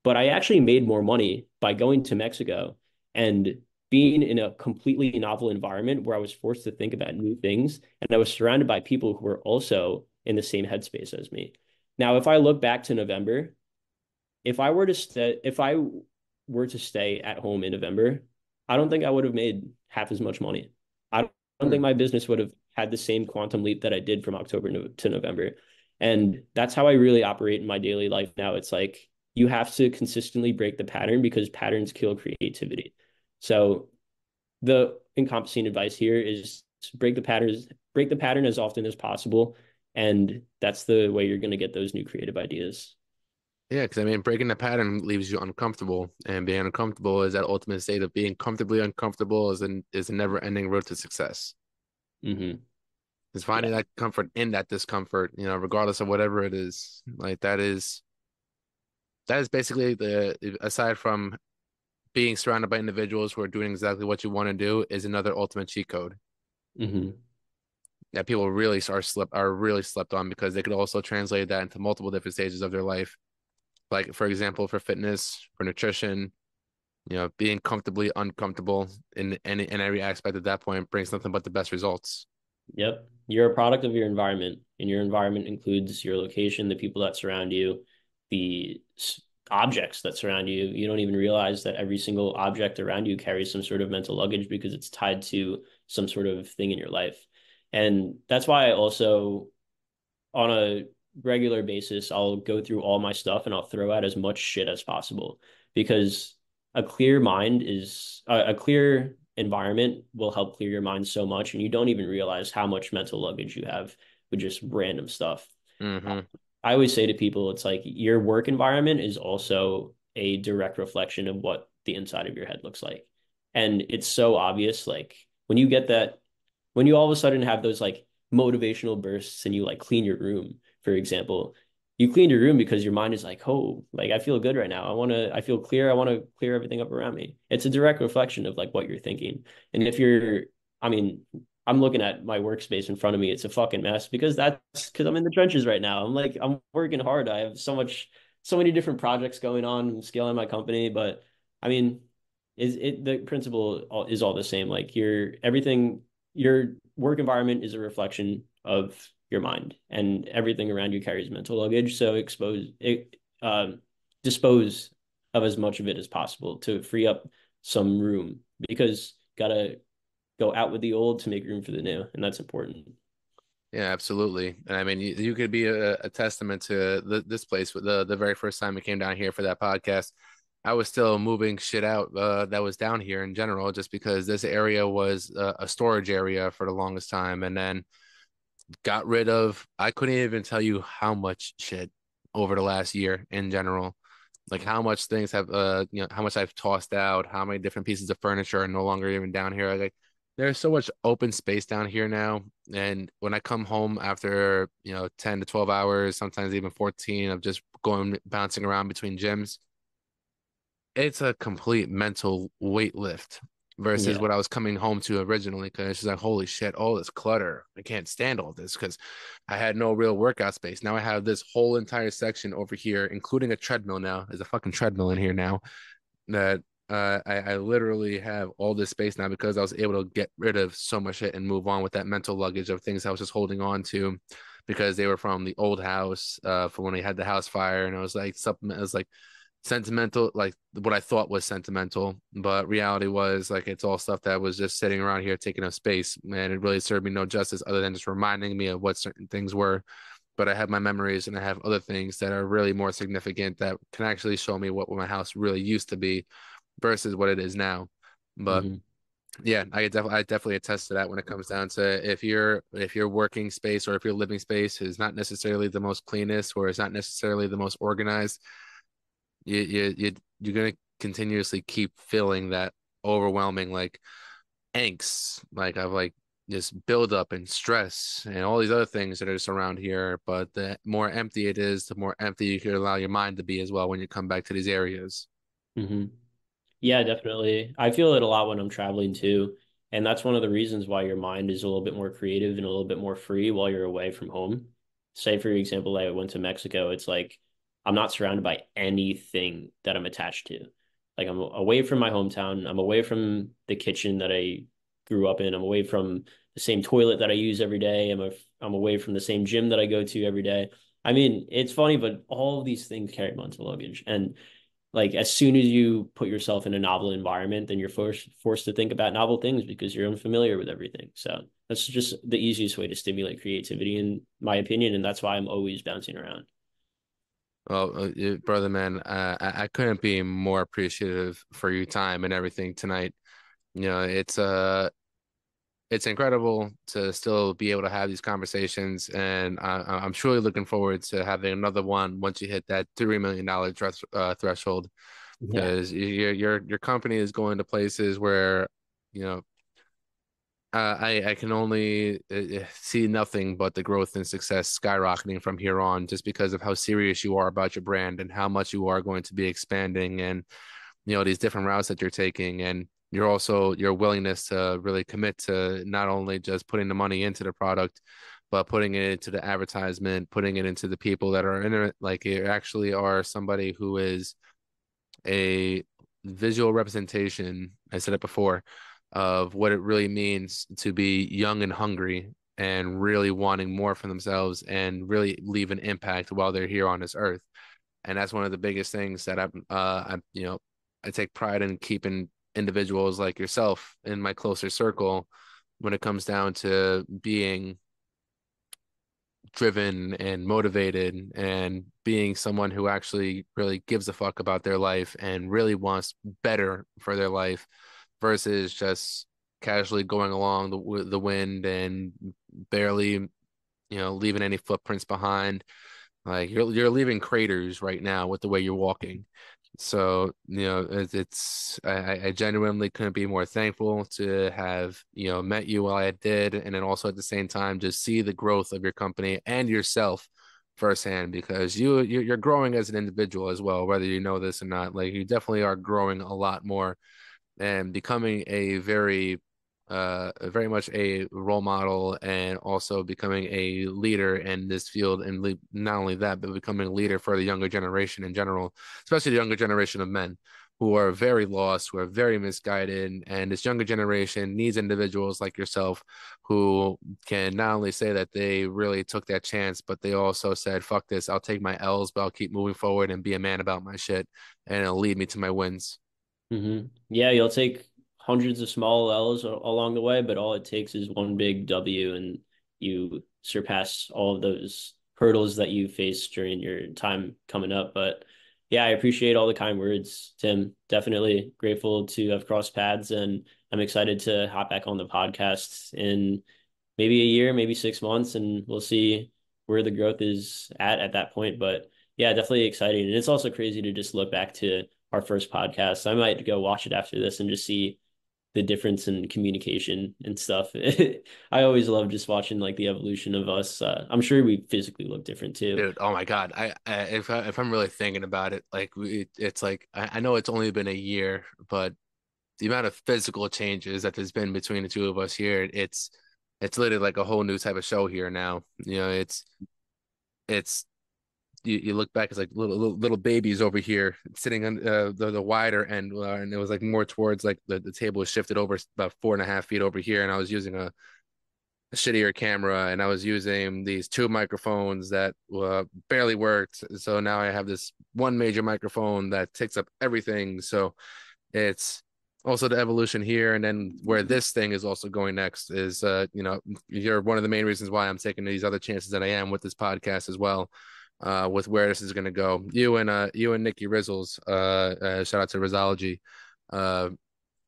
But I actually made more money by going to Mexico and being in a completely novel environment where I was forced to think about new things. And I was surrounded by people who were also in the same headspace as me. Now, if I look back to November, if I were to stay at home in November, I don't think I would have made half as much money. I don't Hmm. think my business would have had the same quantum leap that I did from October to November. And that's how I really operate in my daily life now. It's like you have to consistently break the pattern because patterns kill creativity. So the encompassing advice here is break the pattern as often as possible. And that's the way you're going to get those new creative ideas. Yeah, because I mean, breaking the pattern leaves you uncomfortable, and being uncomfortable is that ultimate state of being comfortably uncomfortable is a never-ending road to success. Hmm. Is Yeah. finding that comfort in that discomfort, regardless of whatever it is. Like that is basically the aside from being surrounded by individuals who are doing exactly what you want to do is another ultimate cheat code Hmm. that people are really slept on because they could also translate that into multiple different stages of their life. Like for example, for fitness, for nutrition, being comfortably uncomfortable in every aspect at that point brings nothing but the best results. Yep. You're a product of your environment, and your environment includes your location, the people that surround you, the objects that surround you. You don't even realize that every single object around you carries some sort of mental luggage because it's tied to some sort of thing in your life. And that's why I also, on a regular basis, I'll go through all my stuff and I'll throw out as much shit as possible because a clear mind is a clear environment will help clear your mind so much, and you don't even realize how much mental luggage you have with just random stuff. Hmm. I always say to people, it's like your work environment is also a direct reflection of what the inside of your head looks like. And it's so obvious, like when you get that, when you all of a sudden have those like motivational bursts and you like clean your room, for example, you clean your room because your mind is like, oh, like I feel good right now. I feel clear. I want to clear everything up around me. It's a direct reflection of like what you're thinking. And if you're, I mean, I'm looking at my workspace in front of me. It's a fucking mess because that's because I'm in the trenches right now. I'm like, I'm working hard. I have so many different projects going on. I'm scaling my company, but I mean, is it the principle is all the same. Like your work environment is a reflection of your mind, and everything around you carries mental luggage. So dispose of as much of it as possible to free up some room because gotta go out with the old to make room for the new, and that's important. Yeah, absolutely. And I mean, you could be a testament to this place. The very first time we came down here for that podcast, I was still moving shit out that was down here in general, just because this area was a storage area for the longest time, and then got rid of. I couldn't even tell you how much shit over the last year in general, like how much things have how much I've tossed out, how many different pieces of furniture are no longer even down here. Like there's so much open space down here now, and when I come home after 10 to 12 hours, sometimes even 14 of just going bouncing around between gyms, it's a complete mental weight lift versus Yeah. what I was coming home to originally. Because it's just like, holy shit, all this clutter. I can't stand all this because I had no real workout space. Now I have this whole entire section over here, including a treadmill now. There's a fucking treadmill in here now that I literally have all this space now because I was able to get rid of so much shit and move on with that mental luggage of things I was just holding on to because they were from the old house from when we had the house fire. And I was like, something, it was like, sentimental, like what I thought was sentimental, but reality was like it's all stuff that was just sitting around here taking up space, and it really served me no justice other than just reminding me of what certain things were. But I have my memories and I have other things that are really more significant that can actually show me what my house really used to be versus what it is now. But Mhm. yeah, I definitely attest to that when it comes down to if your working space or if your living space is not necessarily the most cleanest or is not necessarily the most organized, you're gonna continuously keep feeling that overwhelming like angst, like of like just build up and stress and all these other things that are just around here. But the more empty it is, the more empty you can allow your mind to be as well when you come back to these areas. Mhm. Yeah, definitely. I feel it a lot when I'm traveling too. And that's one of the reasons why your mind is a little bit more creative and a little bit more free while you're away from home. Say, for example, I went to Mexico. It's like I'm not surrounded by anything that I'm attached to. Like I'm away from my hometown. I'm away from the kitchen that I grew up in. I'm away from the same toilet that I use every day. I'm away from the same gym that I go to every day. I mean, it's funny, but all of these things carry mental luggage. And like as soon as you put yourself in a novel environment, then you're forced to think about novel things because you're unfamiliar with everything. So that's just the easiest way to stimulate creativity, in my opinion, and that's why I'm always bouncing around. Well, brother, man, I couldn't be more appreciative for your time and everything tonight. It's incredible to still be able to have these conversations, and I'm truly looking forward to having another one once you hit that $3 million threshold, Yeah. because your company is going to places where, you know, I can only see nothing but the growth and success skyrocketing from here on, just because of how serious you are about your brand and how much you are going to be expanding and these different routes that you're taking, and your willingness to really commit to not only just putting the money into the product but putting it into the advertisement, putting it into the people that are in it. Like you actually are somebody who is a visual representation, I said it before, of what it really means to be young and hungry and really wanting more for themselves and really leave an impact while they're here on this earth. And that's one of the biggest things that I take pride in keeping individuals like yourself in my closer circle when it comes down to being driven and motivated and being someone who actually really gives a fuck about their life and really wants better for their life versus just casually going along the wind and barely, leaving any footprints behind. Like you're leaving craters right now with the way you're walking. So, I genuinely couldn't be more thankful to have, met you while I did, and then also at the same time just see the growth of your company and yourself firsthand because you're growing as an individual as well, whether you know this or not. Like you definitely are growing a lot more and becoming very much a role model and also becoming a leader in this field and not only that but becoming a leader for the younger generation in general, especially the younger generation of men who are very lost, who are very misguided, and this younger generation needs individuals like yourself who can not only say that they really took that chance, but they also said, fuck this, I'll take my L's, but I'll keep moving forward and be a man about my shit, and it'll lead me to my wins. Yeah, you'll take hundreds of small L's along the way, but all it takes is one big W, and you surpass all of those hurdles that you faced during your time coming up. But yeah, I appreciate all the kind words, Tim. Definitely grateful to have crossed paths, and I'm excited to hop back on the podcast in maybe a year, maybe 6 months, and we'll see where the growth is at that point. But yeah, definitely exciting. And it's also crazy to just look back to our first podcast. I might go watch it after this and just see the difference in communication and stuff. I always love just watching like the evolution of us. I'm sure we physically look different too. Dude, oh my God. If I'm really thinking about it, like it's like I know it's only been a year, but the amount of physical changes that there's been between the two of us here, it's literally like a whole new type of show here now. It's you look back, it's like little babies over here sitting on the wider end, and it was like more towards like the table was shifted over about 4.5 feet over here, and I was using a shittier camera, and I was using these two microphones that barely worked. So now I have this one major microphone that takes up everything. So it's also the evolution here, and then where this thing is also going next is, you're one of the main reasons why I'm taking these other chances that I am with this podcast as well. With where this is going to go, you and Nikki Rizzles, shout out to Rizology, uh,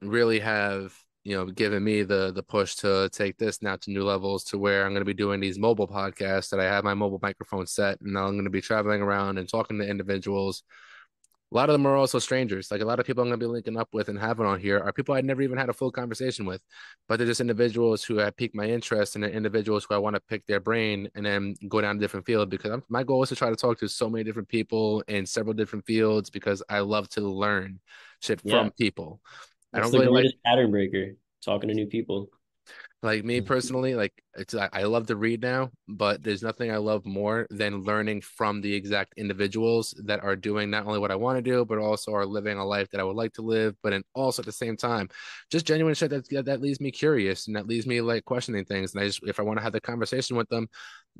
really have given me the push to take this now to new levels to where I'm going to be doing these mobile podcasts that I have my mobile microphone set and I'm going to be traveling around and talking to individuals. A lot of them are also strangers. Like a lot of people I'm going to be linking up with and having on here are people I'd never even had a full conversation with, but they're just individuals who have piqued my interest and they're individuals who I want to pick their brain and then go down a different field because my goal is to try to talk to so many different people in several different fields because I love to learn shit Yeah, from people. I that's don't the really like greatest pattern breaker, talking to new people. Like me personally, like I love to read now, but there's nothing I love more than learning from the exact individuals that are doing not only what I want to do, but also are living a life that I would like to live, but and also at the same time, just genuine shit that leaves me curious and that leaves me like questioning things. And I just if I want to have the conversation with them,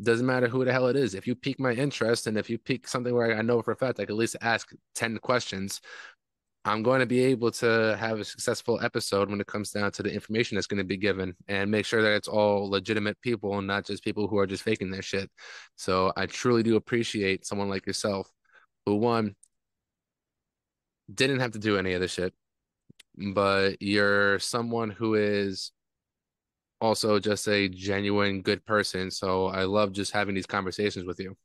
doesn't matter who the hell it is. If you pique my interest and if you pique something where I know for a fact I can at least ask 10 questions, I'm going to be able to have a successful episode when it comes down to the information that's going to be given and make sure that it's all legitimate people and not just people who are just faking their shit. So I truly do appreciate someone like yourself who, one, didn't have to do any of this shit, but you're someone who is also just a genuine good person. So I love just having these conversations with you.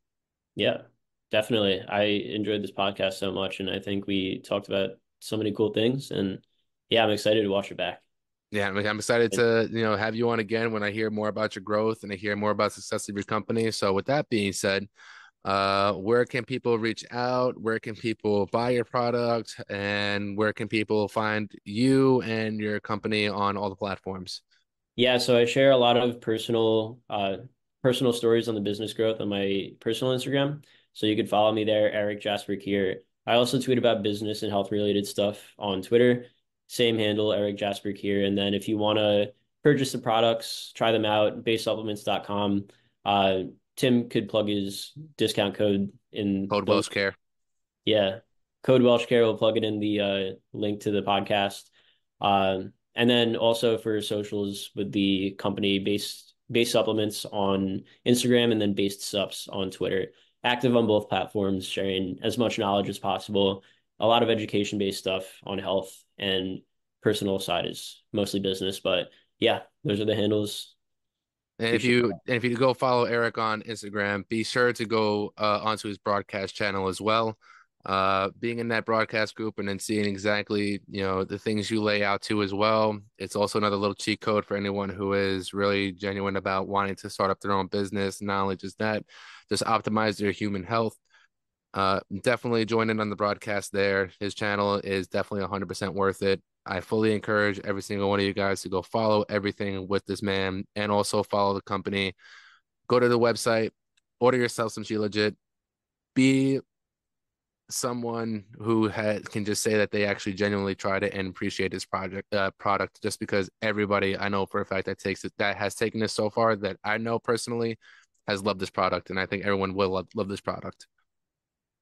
Yeah, definitely. I enjoyed this podcast so much, and I think we talked about so many cool things. And yeah, I'm excited to watch it back. Yeah, I'm excited to, have you on again when I hear more about your growth and I hear more about the success of your company. So with that being said, where can people reach out? Where can people buy your product? And where can people find you and your company on all the platforms? Yeah, so I share a lot of personal stories on the business growth on my personal Instagram. So you could follow me there, Erik Jasper Kier. I also tweet about business and health related stuff on Twitter. Same handle, Erik Jasper Kier. And then if you want to purchase the products, try them out, basesupplements.com. Uh, Tim could plug his discount code in Code the Welshcare. yeah. Code Welshcare will plug it in the link to the podcast. And then also for socials with the company based supplements on Instagram and then based sups on Twitter. Active on both platforms, sharing as much knowledge as possible. A lot of education based stuff on health and personal side is mostly business. But yeah, those are the handles. And Appreciate if you go follow Eric on Instagram, be sure to go onto his broadcast channel as well. Being in that broadcast group and then seeing exactly, the things you lay out to as well. It's also another little cheat code for anyone who is really genuine about wanting to start up their own business. Not only just that, just optimize their human health. Definitely join in on the broadcast there. His channel is definitely 100% worth it. I fully encourage every single one of you guys to go follow everything with this man and also follow the company. Go to the website, order yourself some She Legit. Be someone who can just say that they actually genuinely tried it and appreciate this product just because everybody I know for a fact that has taken this so far that I know personally has loved this product, and I think everyone will love this product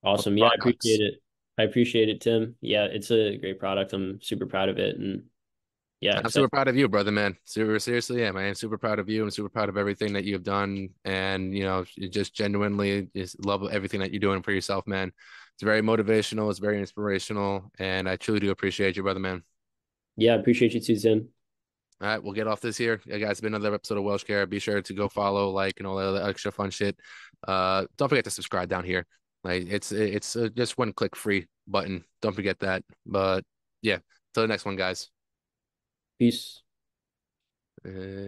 or Awesome. Yeah, I appreciate products. it. I appreciate it, Tim. Yeah, it's a great product. I'm super proud of it. And yeah, I'm super excited. proud of you, brother, man. Super seriously, yeah, man. Super proud of you. I'm super proud of everything that you've done, and you just genuinely just love everything that you're doing for yourself, man. It's very motivational. It's very inspirational, and I truly do appreciate you, brother, man. Yeah, I appreciate you too, Tim. All right, we'll get off this here. Yeah, guys, it's been another episode of Welshcare. Be sure to go follow, like, and all that other extra fun shit. Don't forget to subscribe down here. Like, it's just one click free button. Don't forget that. But yeah, till the next one, guys. Peace. Uh,